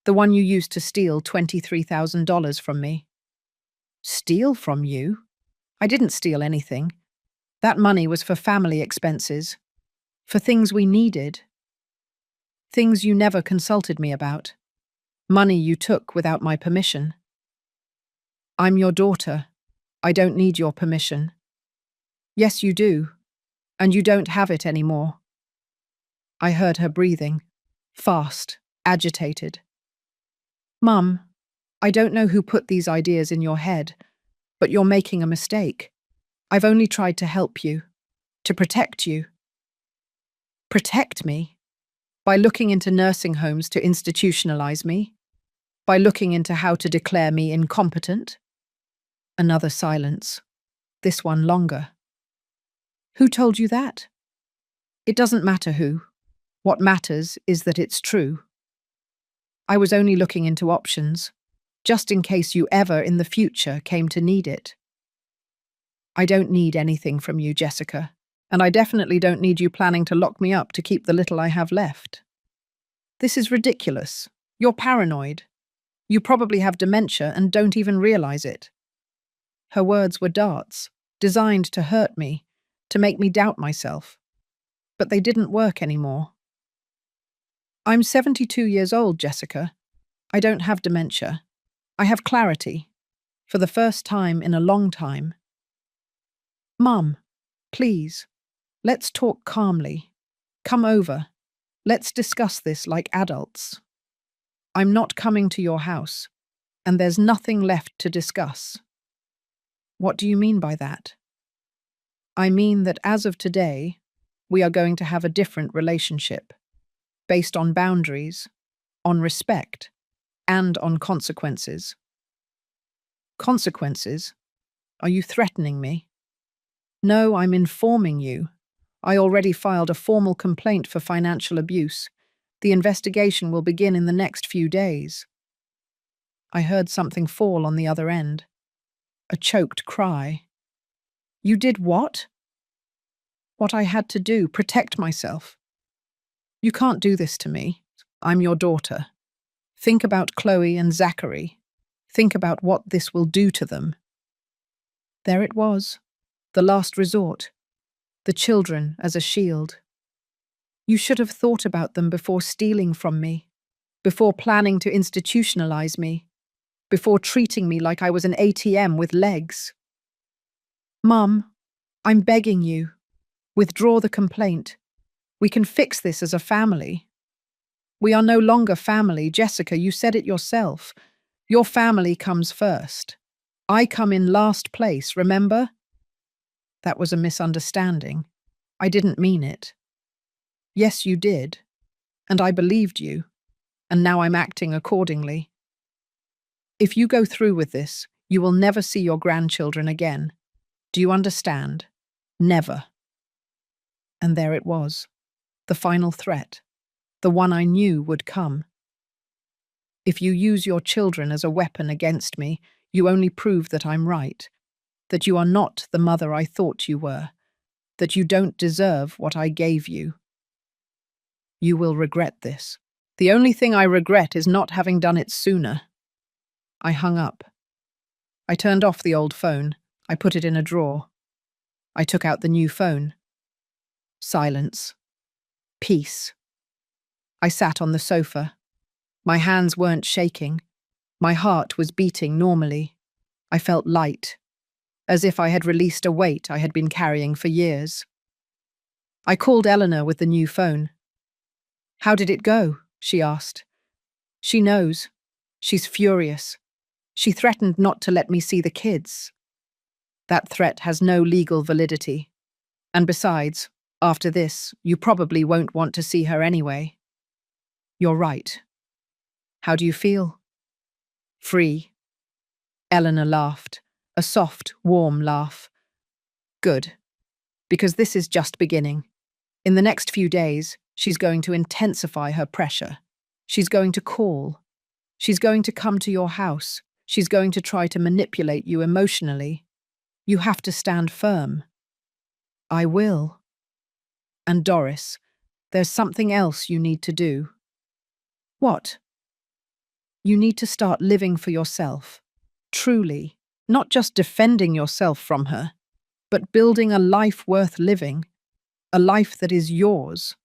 A: The one you used to steal $23,000 from me. Steal from you? I didn't steal anything. That money was for family expenses, for things we needed. Things you never consulted me about. Money you took without my permission. I'm your daughter. I don't need your permission. Yes, you do. And you don't have it anymore. I heard her breathing, fast, agitated. Mum, I don't know who put these ideas in your head, but you're making a mistake. I've only tried to help you, to protect you. Protect me? By looking into nursing homes to institutionalize me? By looking into how to declare me incompetent? Another silence. This one longer. Who told you that? It doesn't matter who. What matters is that it's true. I was only looking into options, just in case you ever in the future came to need it. I don't need anything from you, Jessica, and I definitely don't need you planning to lock me up to keep the little I have left. This is ridiculous. You're paranoid. You probably have dementia and don't even realize it. Her words were darts, designed to hurt me, to make me doubt myself. But they didn't work anymore. I'm 72 years old, Jessica. I don't have dementia. I have clarity. For the first time in a long time. Mum, please, let's talk calmly. Come over. Let's discuss this like adults. I'm not coming to your house, and there's nothing left to discuss. What do you mean by that? I mean that as of today, we are going to have a different relationship, based on boundaries, on respect, and on consequences. Consequences? Are you threatening me? No, I'm informing you. I already filed a formal complaint for financial abuse. The investigation will begin in the next few days. I heard something fall on the other end. A choked cry. You did what? What I had to do, protect myself. You can't do this to me. I'm your daughter. Think about Chloe and Zachary. Think about what this will do to them. There it was, the last resort. The children as a shield. You should have thought about them before stealing from me, before planning to institutionalize me, before treating me like I was an ATM with legs. Mum, I'm begging you. Withdraw the complaint. We can fix this as a family. We are no longer family, Jessica, you said it yourself. Your family comes first. I come in last place, remember? That was a misunderstanding. I didn't mean it. Yes, you did. And I believed you. And now I'm acting accordingly. If you go through with this, you will never see your grandchildren again. Do you understand? Never. And there it was. The final threat. The one I knew would come. If you use your children as a weapon against me, you only prove that I'm right. That you are not the mother I thought you were. That you don't deserve what I gave you. You will regret this. The only thing I regret is not having done it sooner. I hung up. I turned off the old phone. I put it in a drawer. I took out the new phone. Silence. Peace. I sat on the sofa. My hands weren't shaking. My heart was beating normally. I felt light, as if I had released a weight I had been carrying for years. I called Eleanor with the new phone. "How did it go?" she asked. "She knows. She's furious. She threatened not to let me see the kids." "That threat has no legal validity. And besides, after this, you probably won't want to see her anyway." "You're right. How do you feel?" "Free." Eleanor laughed, a soft, warm laugh. "Good. Because this is just beginning. In the next few days, she's going to intensify her pressure. She's going to call. She's going to come to your house. She's going to try to manipulate you emotionally. You have to stand firm." "I will." "And Doris, there's something else you need to do." "What?" "You need to start living for yourself. Truly. Not just defending yourself from her, but building a life worth living. A life that is yours."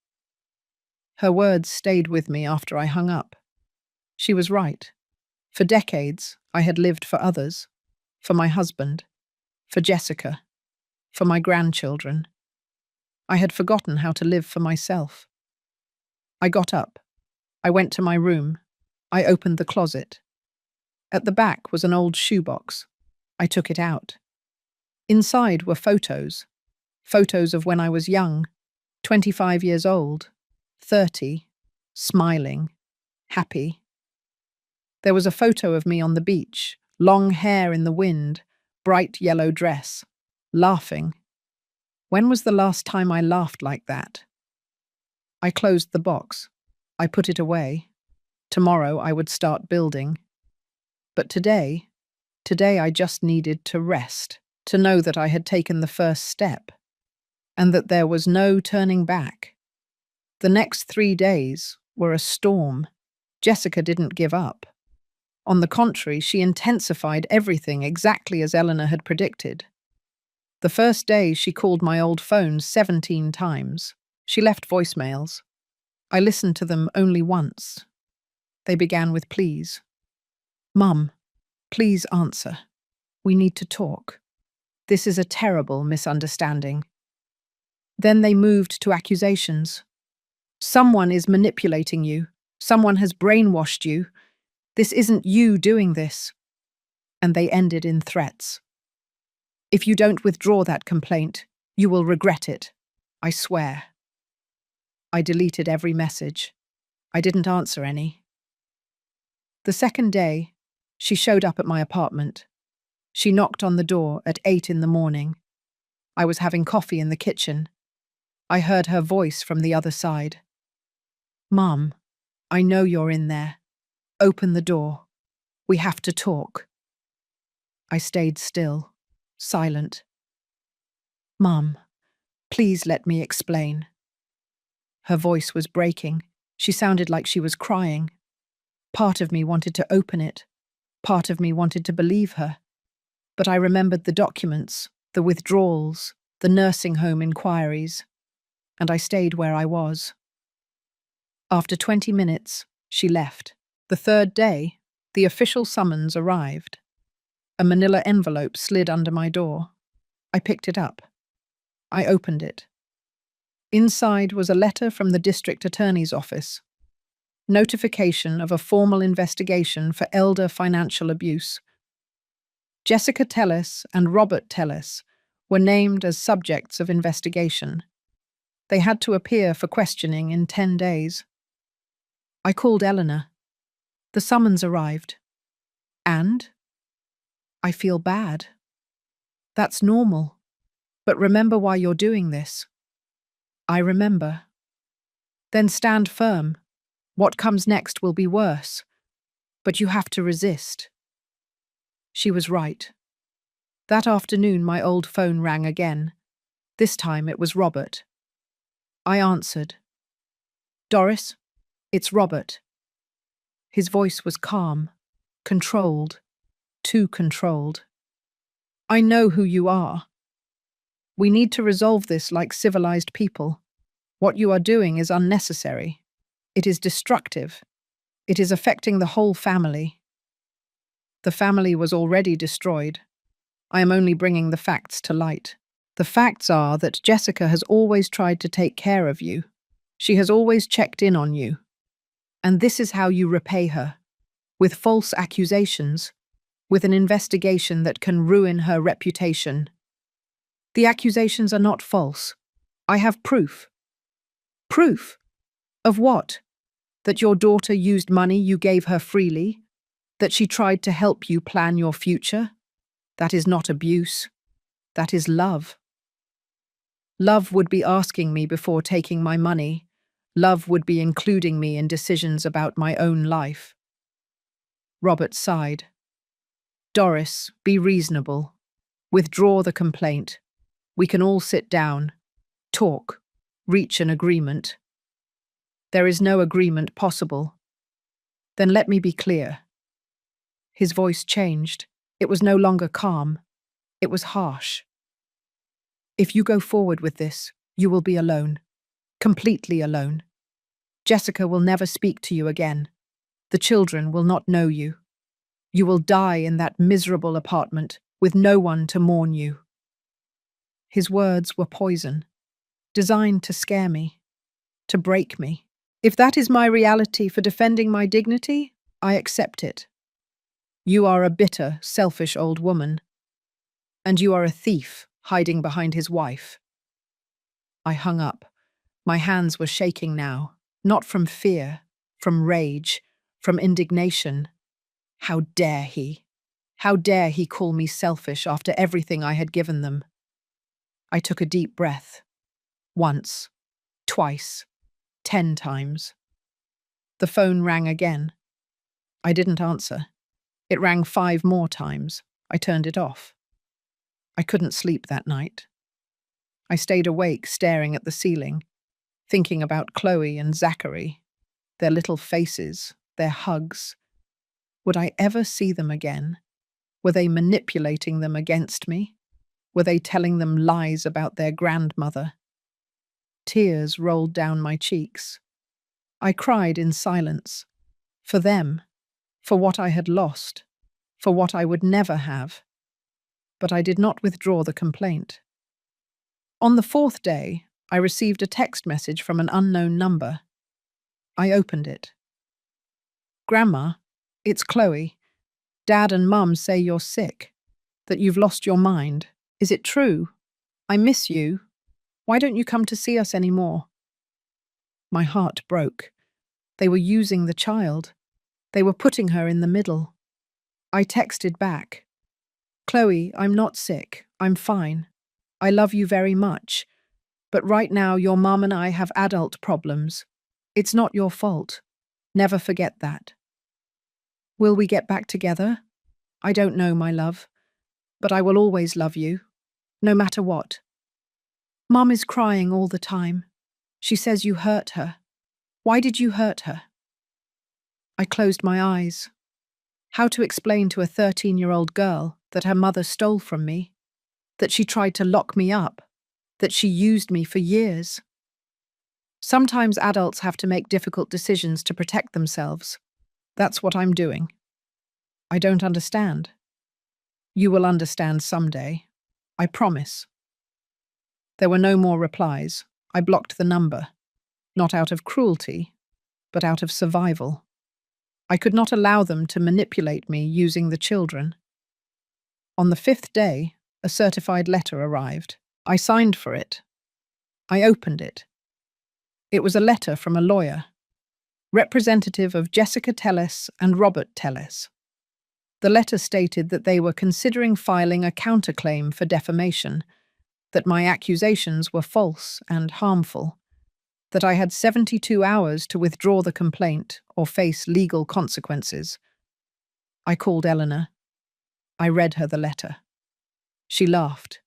A: Her words stayed with me after I hung up. She was right. For decades, I had lived for others. For my husband. For Jessica. For my grandchildren. I had forgotten how to live for myself. I got up. I went to my room. I opened the closet. At the back was an old shoebox. I took it out. Inside were photos. Photos of when I was young, 25 years old, 30, smiling, happy. There was a photo of me on the beach, long hair in the wind, bright yellow dress, laughing. When was the last time I laughed like that? I closed the box. I put it away. Tomorrow I would start building. But today I just needed to rest, to know that I had taken the first step, and that there was no turning back. The next 3 days were a storm. Jessica didn't give up. On the contrary, she intensified everything exactly as Eleanor had predicted. The first day, she called my old phone 17 times. She left voicemails. I listened to them only once. They began with please. "Mum, please answer. We need to talk. This is a terrible misunderstanding." Then they moved to accusations. "Someone is manipulating you. Someone has brainwashed you. This isn't you doing this." And they ended in threats. "If you don't withdraw that complaint, you will regret it. I swear." I deleted every message. I didn't answer any. The second day, she showed up at my apartment. She knocked on the door at 8 in the morning. I was having coffee in the kitchen. I heard her voice from the other side. "Mum, I know you're in there. Open the door. We have to talk." I stayed still, silent. "Mum, please let me explain." Her voice was breaking. She sounded like she was crying. Part of me wanted to open it. Part of me wanted to believe her. But I remembered the documents, the withdrawals, the nursing home inquiries, and I stayed where I was. After 20 minutes, she left. The third day, the official summons arrived. A manila envelope slid under my door. I picked it up. I opened it. Inside was a letter from the district attorney's office. Notification of a formal investigation for elder financial abuse. Jessica Tellis and Robert Tellis were named as subjects of investigation. They had to appear for questioning in 10 days. I called Eleanor. The summons arrived. "And?" "I feel bad." "That's normal. But remember why you're doing this." "I remember." "Then stand firm. What comes next will be worse. But you have to resist." She was right. That afternoon, my old phone rang again. This time it was Robert. I answered. "Doris, it's Robert." His voice was calm, controlled, too controlled. "I know who you are. We need to resolve this like civilized people. What you are doing is unnecessary. It is destructive. It is affecting the whole family. The family was already destroyed. I am only bringing the facts to light. The facts are that Jessica has always tried to take care of you. She has always checked in on you. And this is how you repay her. With false accusations. With an investigation that can ruin her reputation. The accusations are not false. I have proof. Proof? Of what? That your daughter used money you gave her freely? That she tried to help you plan your future? That is not abuse. That is love. Love would be asking me before taking my money. Love would be including me in decisions about my own life. Robert sighed. Doris, be reasonable. Withdraw the complaint. We can all sit down, talk, reach an agreement. There is no agreement possible. Then let me be clear. His voice changed. It was no longer calm. It was harsh. If you go forward with this, you will be alone. Completely alone. Jessica will never speak to you again. The children will not know you. You will die in that miserable apartment with no one to mourn you. His words were poison, designed to scare me, to break me. If that is my reality for defending my dignity, I accept it. You are a bitter, selfish old woman. And you are a thief hiding behind his wife. I hung up. My hands were shaking now, not from fear, from rage, from indignation. How dare he? How dare he call me selfish after everything I had given them? I took a deep breath. Once, twice, 10 times. The phone rang again. I didn't answer. It rang 5 more times. I turned it off. I couldn't sleep that night. I stayed awake staring at the ceiling, thinking about Chloe and Zachary, their little faces, their hugs. Would I ever see them again? Were they manipulating them against me? Were they telling them lies about their grandmother? Tears rolled down my cheeks. I cried in silence. For them. For what I had lost. For what I would never have. But I did not withdraw the complaint. On the 4th day, I received a text message from an unknown number. I opened it. Grandma, it's Chloe. Dad and Mum say you're sick, that you've lost your mind. Is it true? I miss you. Why don't you come to see us anymore? My heart broke. They were using the child. They were putting her in the middle. I texted back. Chloe, I'm not sick. I'm fine. I love you very much. But right now your mum and I have adult problems. It's not your fault. Never forget that. Will we get back together? I don't know, my love. But I will always love you. No matter what. Mum is crying all the time. She says you hurt her. Why did you hurt her? I closed my eyes. How to explain to a 13-year-old girl that her mother stole from me, that she tried to lock me up, that she used me for years? Sometimes adults have to make difficult decisions to protect themselves. That's what I'm doing. I don't understand. You will understand someday. I promise. There were no more replies. I blocked the number. Not out of cruelty, but out of survival. I could not allow them to manipulate me using the children. On the 5th day, a certified letter arrived. I signed for it. I opened it. It was a letter from a lawyer, representative of Jessica Telles and Robert Telles. The letter stated that they were considering filing a counterclaim for defamation, that my accusations were false and harmful, that I had 72 hours to withdraw the complaint or face legal consequences. I called Eleanor. I read her the letter. She laughed.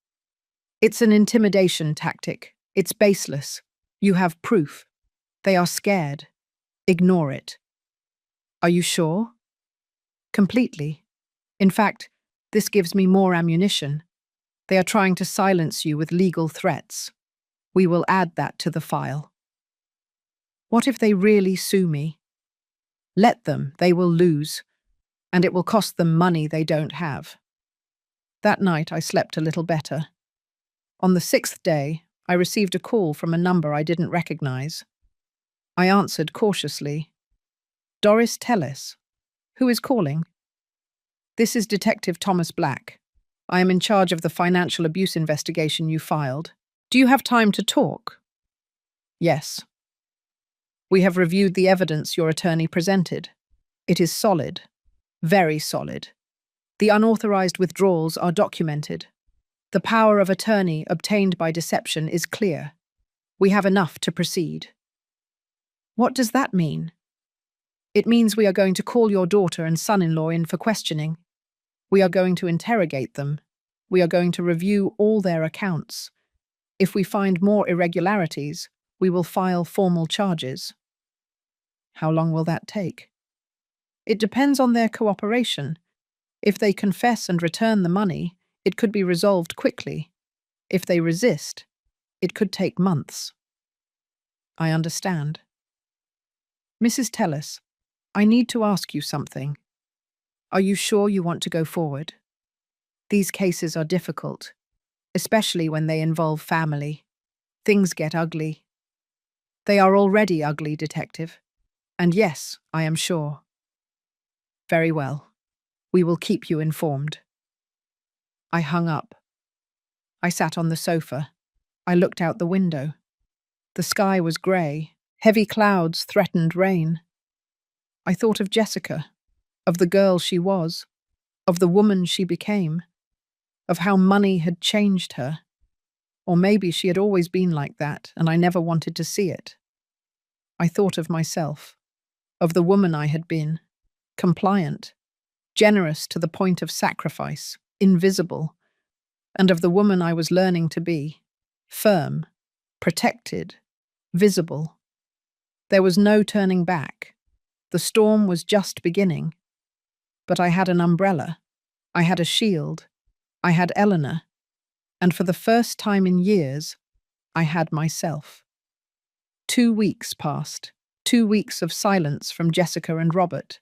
A: It's an intimidation tactic. It's baseless. You have proof. They are scared. Ignore it. Are you sure? Completely. In fact, this gives me more ammunition. They are trying to silence you with legal threats. We will add that to the file. What if they really sue me? Let them, they will lose, and it will cost them money they don't have. That night I slept a little better. On the sixth day, I received a call from a number I didn't recognize. I answered cautiously. Doris Tellis. Who is calling? This is Detective Thomas Black. I am in charge of the financial abuse investigation you filed. Do you have time to talk? Yes. We have reviewed the evidence your attorney presented. It is solid. Very solid. The unauthorized withdrawals are documented. The power of attorney obtained by deception is clear. We have enough to proceed. What does that mean? It means we are going to call your daughter and son-in-law in for questioning. We are going to interrogate them. We are going to review all their accounts. If we find more irregularities, we will file formal charges. How long will that take? It depends on their cooperation. If they confess and return the money, it could be resolved quickly. If they resist, it could take months. I understand. Mrs. Tellis, I need to ask you something. Are you sure you want to go forward? These cases are difficult, especially when they involve family. Things get ugly. They are already ugly, Detective. And yes, I am sure. Very well. We will keep you informed. I hung up. I sat on the sofa. I looked out the window. The sky was grey. Heavy clouds threatened rain. I thought of Jessica, of the girl she was, of the woman she became, of how money had changed her. Or maybe she had always been like that, and I never wanted to see it. I thought of myself, of the woman I had been, compliant, generous to the point of sacrifice, invisible, and of the woman I was learning to be, firm, protected, visible. There was no turning back. The storm was just beginning. But I had an umbrella. I had a shield. I had Eleanor. And for the first time in years, I had myself. 2 weeks passed. 2 weeks of silence from Jessica and Robert.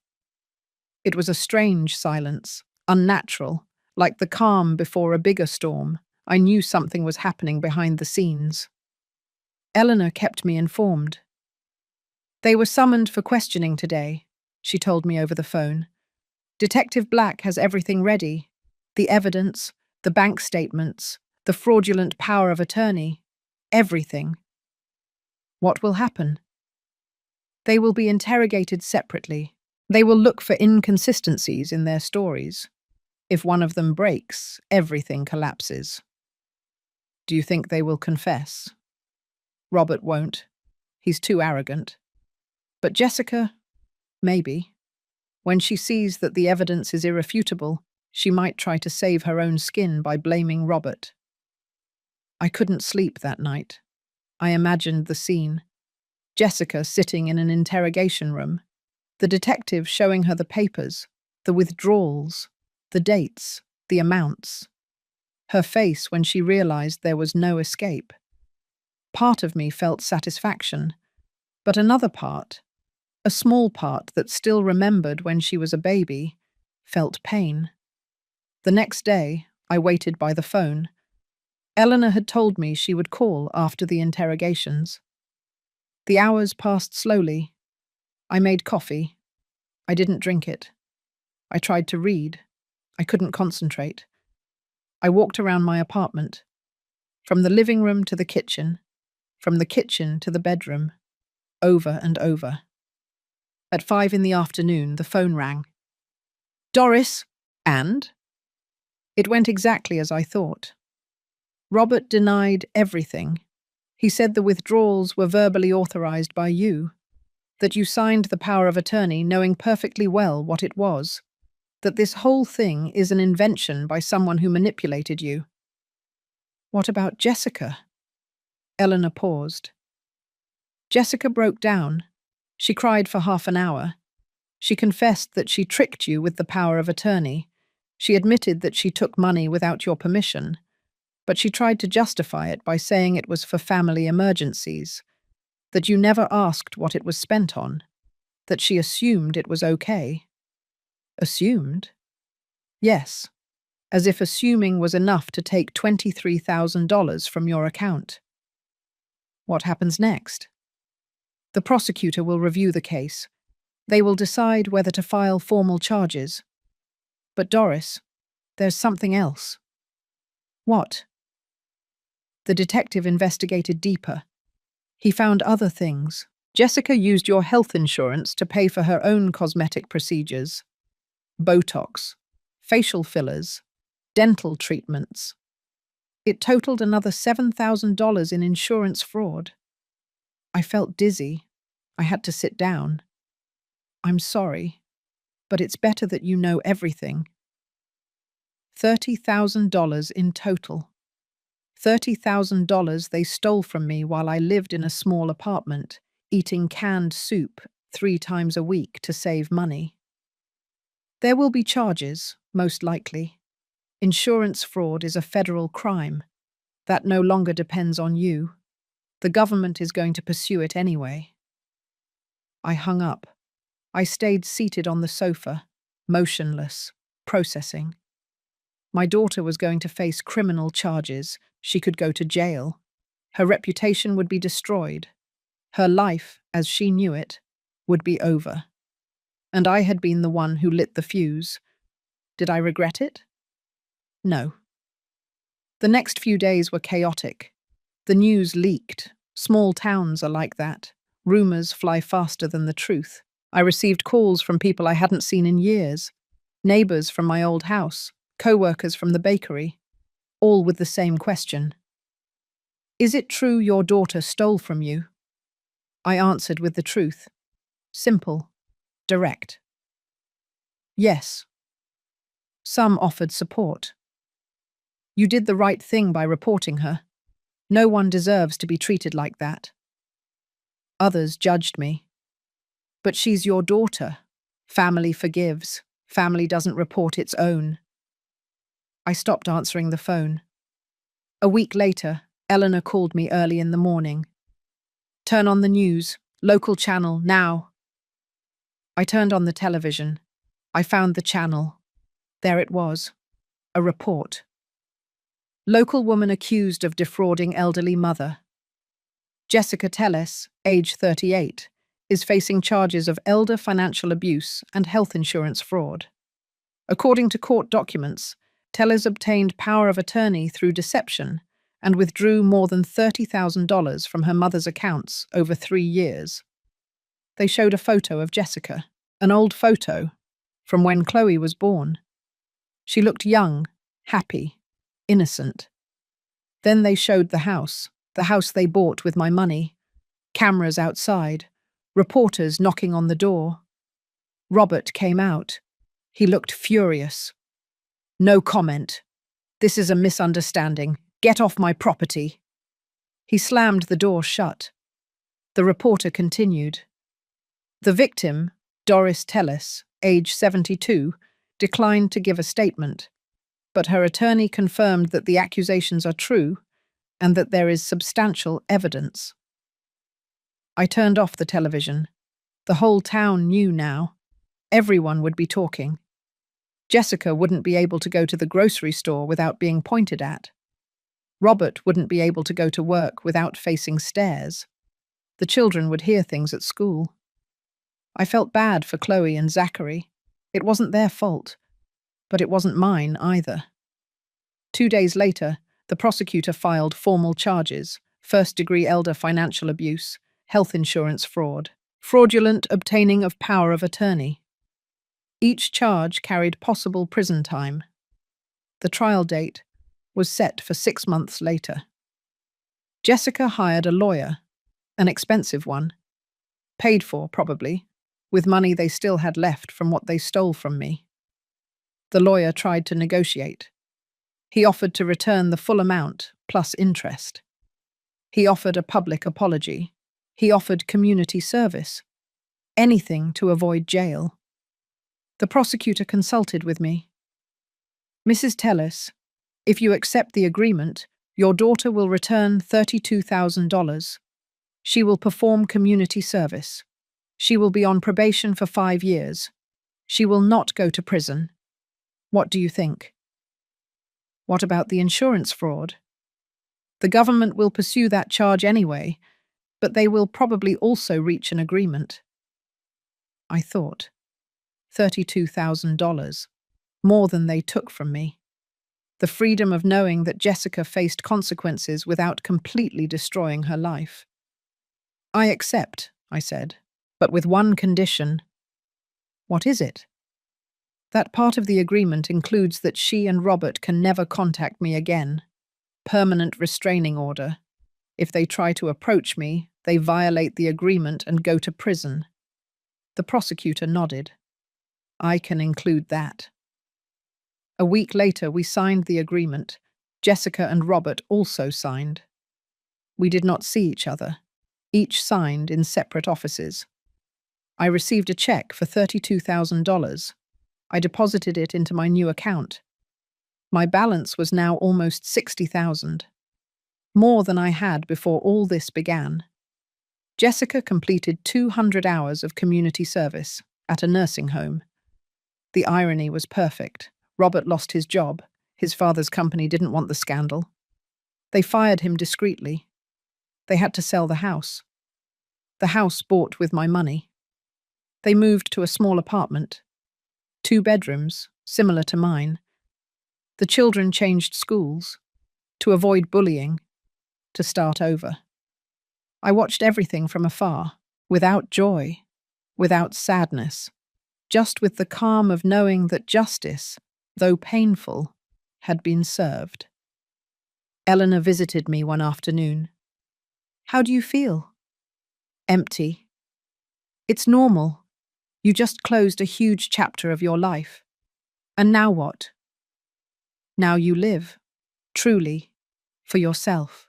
A: It was a strange silence, unnatural, like the calm before a bigger storm. I knew something was happening behind the scenes. Eleanor kept me informed. They were summoned for questioning today, she told me over the phone. Detective Black has everything ready. The evidence, the bank statements, the fraudulent power of attorney, everything. What will happen? They will be interrogated separately. They will look for inconsistencies in their stories. If one of them breaks, everything collapses. Do you think they will confess? Robert won't. He's too arrogant. But Jessica, maybe. When she sees that the evidence is irrefutable, she might try to save her own skin by blaming Robert. I couldn't sleep that night. I imagined the scene. Jessica sitting in an interrogation room, the detective showing her the papers, the withdrawals, the dates, the amounts. Her face when she realized there was no escape. Part of me felt satisfaction, but another part, a small part that still remembered when she was a baby, felt pain. The next day, I waited by the phone. Eleanor had told me she would call after the interrogations. The hours passed slowly. I made coffee. I didn't drink it. I tried to read. I couldn't concentrate. I walked around my apartment, from the living room to the kitchen, from the kitchen to the bedroom, over and over. At 5 p.m, the phone rang. Doris, and? It went exactly as I thought. Robert denied everything. He said the withdrawals were verbally authorized by you, that you signed the power of attorney knowing perfectly well what it was, that this whole thing is an invention by someone who manipulated you. What about Jessica? Eleanor paused. Jessica broke down. She cried for half an hour. She confessed that she tricked you with the power of attorney. She admitted that she took money without your permission, but she tried to justify it by saying it was for family emergencies, that you never asked what it was spent on, that she assumed it was okay. Assumed? Yes, as if assuming was enough to take $23,000 from your account. What happens next? The prosecutor will review the case. They will decide whether to file formal charges. But Doris, there's something else. What? The detective investigated deeper. He found other things. Jessica used your health insurance to pay for her own cosmetic procedures. Botox, facial fillers, dental treatments. It totaled another $7,000 in insurance fraud. I felt dizzy. I had to sit down. I'm sorry, but it's better that you know everything. $30,000 in total. $30,000 they stole from me while I lived in a small apartment, eating canned soup 3 times a week to save money. There will be charges, most likely. Insurance fraud is a federal crime. That no longer depends on you. The government is going to pursue it anyway. I hung up. I stayed seated on the sofa, motionless, processing. My daughter was going to face criminal charges. She could go to jail. Her reputation would be destroyed. Her life, as she knew it, would be over. And I had been the one who lit the fuse. Did I regret it? No. The next few days were chaotic. The news leaked. Small towns are like that. Rumors fly faster than the truth. I received calls from people I hadn't seen in years. Neighbors from my old house. Co-workers from the bakery. All with the same question. Is it true your daughter stole from you? I answered with the truth. Simple. Direct. Yes. Some offered support. You did the right thing by reporting her. No one deserves to be treated like that. Others judged me. But she's your daughter. Family forgives. Family doesn't report its own. I stopped answering the phone. A week later, Eleanor called me early in the morning. Turn on the news. Local channel, now. I turned on the television. I found the channel. There it was. A report. Local woman accused of defrauding elderly mother. Jessica Telles, age 38, is facing charges of elder financial abuse and health insurance fraud. According to court documents, Telles obtained power of attorney through deception and withdrew more than $30,000 from her mother's accounts over 3 years. They showed a photo of Jessica, an old photo from when Chloe was born. She looked young, happy, innocent. Then they showed the house they bought with my money, cameras outside, reporters knocking on the door. Robert came out. He looked furious. No comment. This is a misunderstanding. Get off my property. He slammed the door shut. The reporter continued. The victim, Doris Telles, age 72, declined to give a statement, but her attorney confirmed that the accusations are true and that there is substantial evidence. I turned off the television. The whole town knew now. Everyone would be talking. Jessica wouldn't be able to go to the grocery store without being pointed at. Robert wouldn't be able to go to work without facing stares. The children would hear things at school. I felt bad for Chloe and Zachary. It wasn't their fault, but it wasn't mine either. 2 days later, the prosecutor filed formal charges: first-degree elder financial abuse, health insurance fraud, fraudulent obtaining of power of attorney. Each charge carried possible prison time. The trial date was set for 6 months later. Jessica hired a lawyer, an expensive one, paid for, probably, with money they still had left from what they stole from me. The lawyer tried to negotiate. He offered to return the full amount, plus interest. He offered a public apology. He offered community service. Anything to avoid jail. The prosecutor consulted with me. Mrs. Telles, if you accept the agreement, your daughter will return $32,000. She will perform community service. She will be on probation for 5 years. She will not go to prison. What do you think? What about the insurance fraud? The government will pursue that charge anyway, but they will probably also reach an agreement. I thought. $32,000. More than they took from me. The freedom of knowing that Jessica faced consequences without completely destroying her life. I accept, I said, but with one condition. What is it? That part of the agreement includes that she and Robert can never contact me again. Permanent restraining order. If they try to approach me, they violate the agreement and go to prison. The prosecutor nodded. I can include that. A week later, we signed the agreement. Jessica and Robert also signed. We did not see each other. Each signed in separate offices. I received a check for $32,000. I deposited it into my new account. My balance was now almost $60,000. More than I had before all this began. Jessica completed 200 hours of community service at a nursing home. The irony was perfect. Robert lost his job. His father's company didn't want the scandal. They fired him discreetly. They had to sell the house. The house bought with my money. They moved to a small apartment. 2 bedrooms, similar to mine. The children changed schools. To avoid bullying. To start over. I watched everything from afar, without joy, without sadness, just with the calm of knowing that justice, though painful, had been served. Eleanor visited me one afternoon. How do you feel? Empty. It's normal. You just closed a huge chapter of your life. And now what? Now you live, truly, for yourself.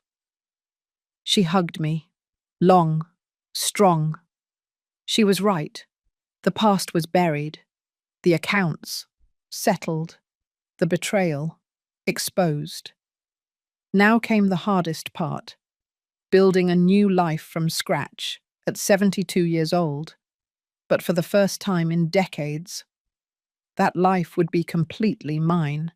A: She hugged me, long, strong. She was right. The past was buried. The accounts, settled. The betrayal, exposed. Now came the hardest part. Building a new life from scratch at 72 years old. But for the first time in decades, that life would be completely mine.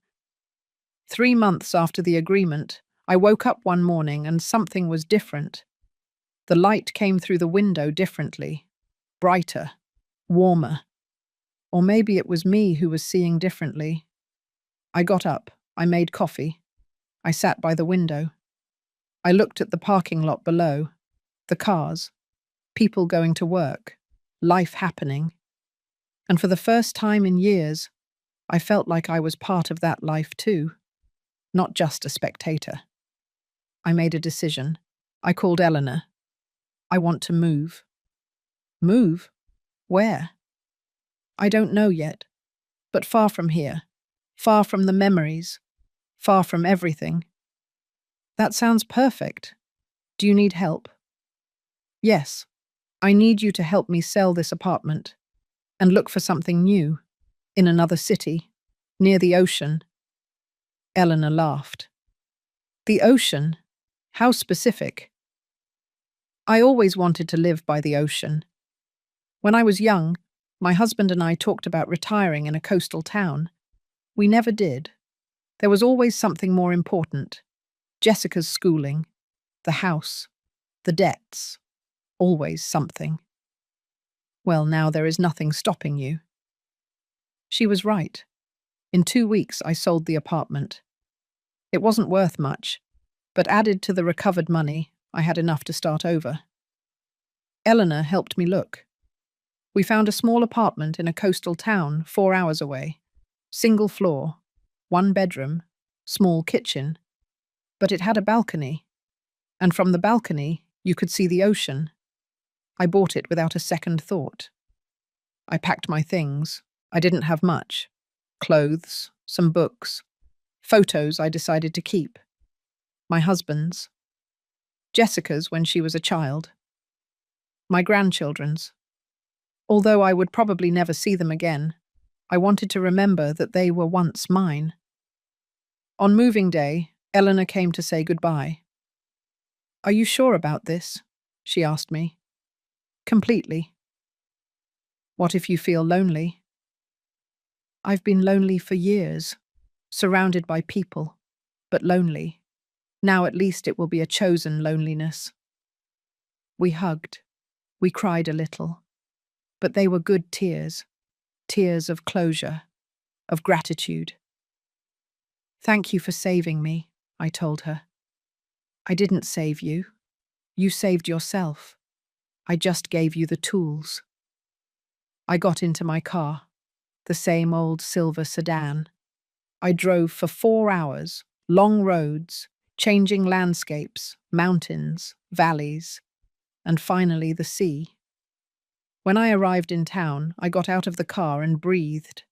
A: 3 months after the agreement, I woke up one morning and something was different. The light came through the window differently, brighter, warmer. Or maybe it was me who was seeing differently. I got up, I made coffee. I sat by the window. I looked at the parking lot below, the cars, people going to work, life happening. And for the first time in years, I felt like I was part of that life too, not just a spectator. I made a decision. I called Eleanor. I want to move. Move? Where? I don't know yet, but far from here, far from the memories, far from everything. That sounds perfect. Do you need help? Yes. I need you to help me sell this apartment and look for something new, in another city, near the ocean. Eleanor laughed. The ocean? How specific? I always wanted to live by the ocean. When I was young, my husband and I talked about retiring in a coastal town. We never did. There was always something more important. Jessica's schooling, the house, the debts. Always something. Well, now there is nothing stopping you. She was right. In 2 weeks, I sold the apartment. It wasn't worth much, but added to the recovered money, I had enough to start over. Eleanor helped me look. We found a small apartment in a coastal town 4 hours away. Single floor, 1 bedroom, small kitchen. But it had a balcony. And from the balcony, you could see the ocean. I bought it without a second thought. I packed my things. I didn't have much. Clothes, some books, photos I decided to keep. My husband's. Jessica's when she was a child. My grandchildren's. Although I would probably never see them again, I wanted to remember that they were once mine. On moving day, Eleanor came to say goodbye. Are you sure about this? She asked me. Completely. What if you feel lonely? I've been lonely for years, surrounded by people, but lonely. Now at least it will be a chosen loneliness. We hugged. We cried a little. But they were good tears. Tears of closure, of gratitude. Thank you for saving me, I told her. I didn't save you. You saved yourself. I just gave you the tools. I got into my car, the same old silver sedan. I drove for 4 hours, long roads, changing landscapes, mountains, valleys, and finally the sea. When I arrived in town, I got out of the car and breathed.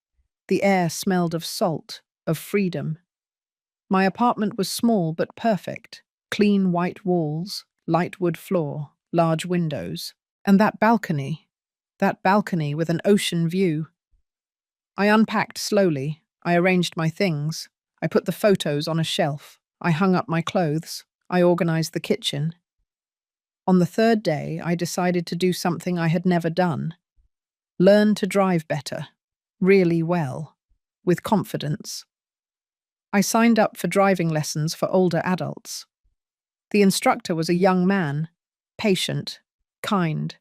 A: The air smelled of salt, of freedom. My apartment was small but perfect. Clean white walls, light wood floor, large windows. And that balcony with an ocean view. I unpacked slowly. I arranged my things. I put the photos on a shelf. I hung up my clothes. I organized the kitchen. On the third day, I decided to do something I had never done. Learn to drive better. Really well. With confidence. I signed up for driving lessons for older adults. The instructor was a young man, patient, kind.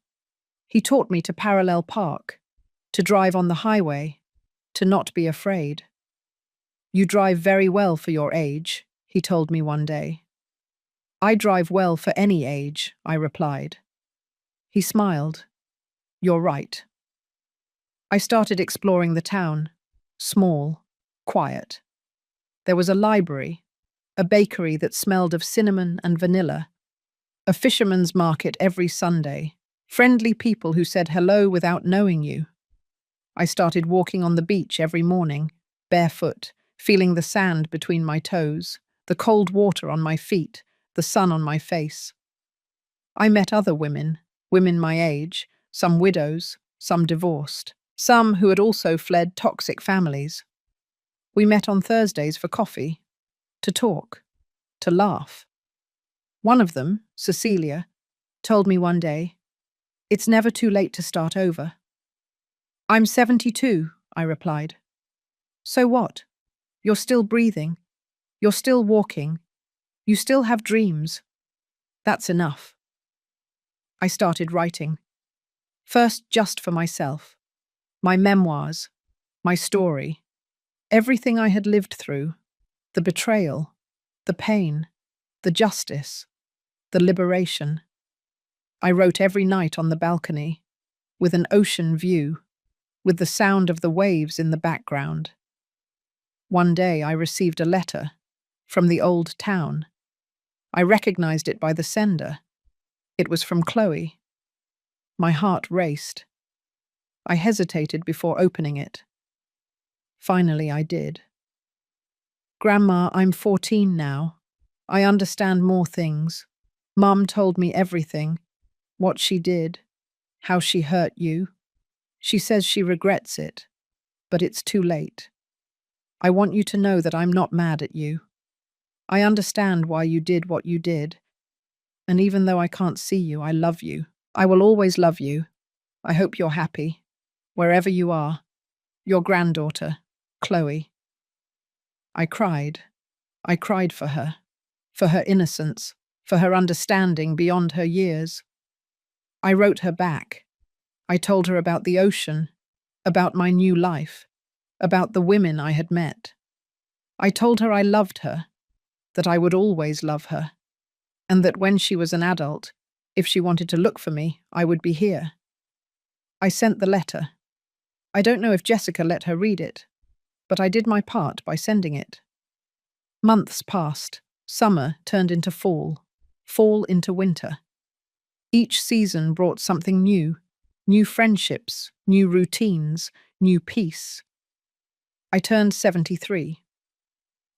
A: He taught me to parallel park, to drive on the highway, to not be afraid. You drive very well for your age, he told me one day. I drive well for any age, I replied. He smiled. You're right. I started exploring the town, small, quiet. There was a library, a bakery that smelled of cinnamon and vanilla, a fisherman's market every Sunday, friendly people who said hello without knowing you. I started walking on the beach every morning, barefoot, feeling the sand between my toes, the cold water on my feet, the sun on my face. I met other women my age, some widows, some divorced, some who had also fled toxic families. We met on Thursdays for coffee, to talk, to laugh. One of them, Cecilia, told me one day, "It's never too late to start over." "I'm 72, I replied. "So what? You're still breathing. You're still walking. You still have dreams. That's enough." I started writing. First just for myself. My memoirs, my story, everything I had lived through, the betrayal, the pain, the justice, the liberation. I wrote every night on the balcony, with an ocean view, with the sound of the waves in the background. One day I received a letter from the old town. I recognized it by the sender. It was from Chloe. My heart raced. I hesitated before opening it. Finally, I did. "Grandma, I'm 14 now. I understand more things. Mum told me everything. What she did. How she hurt you. She says she regrets it. But it's too late. I want you to know that I'm not mad at you. I understand why you did what you did. And even though I can't see you, I love you. I will always love you. I hope you're happy. Wherever you are. Your granddaughter, Chloe." I cried. I cried for her innocence, for her understanding beyond her years. I wrote her back. I told her about the ocean, about my new life, about the women I had met. I told her I loved her, that I would always love her, and that when she was an adult, if she wanted to look for me, I would be here. I sent the letter. I don't know if Jessica let her read it, but I did my part by sending it. Months passed. Summer turned into fall into winter. Each season brought something new friendships, new routines, new peace. I turned 73.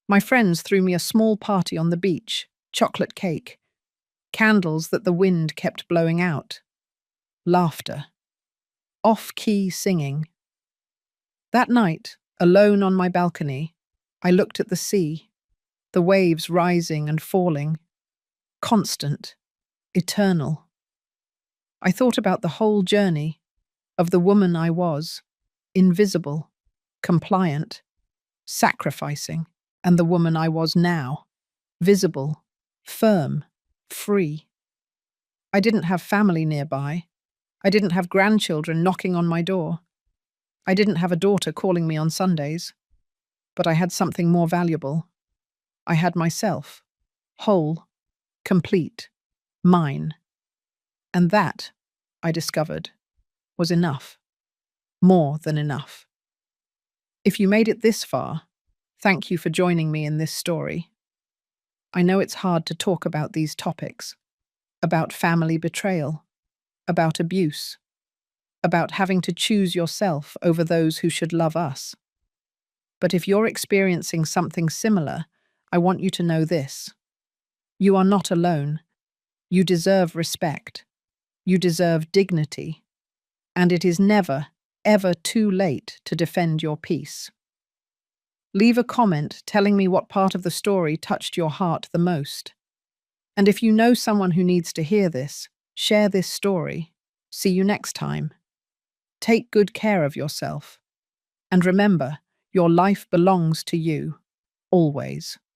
A: My friends threw me a small party on the beach, chocolate cake, candles that the wind kept blowing out, laughter, off-key singing. That night, alone on my balcony, I looked at the sea, the waves rising and falling, constant, eternal. I thought about the whole journey, of the woman I was, invisible, compliant, sacrificing, and the woman I was now, visible, firm, free. I didn't have family nearby. I didn't have grandchildren knocking on my door. I didn't have a daughter calling me on Sundays. But I had something more valuable. I had myself, whole, complete, mine. And that, I discovered, was enough. More than enough. If you made it this far, thank you for joining me in this story. I know it's hard to talk about these topics, about family betrayal, about abuse, about having to choose yourself over those who should love us. But if you're experiencing something similar, I want you to know this. You are not alone. You deserve respect. You deserve dignity. And it is never, ever too late to defend your peace. Leave a comment telling me what part of the story touched your heart the most. And if you know someone who needs to hear this, share this story. See you next time. Take good care of yourself. And remember, your life belongs to you, always.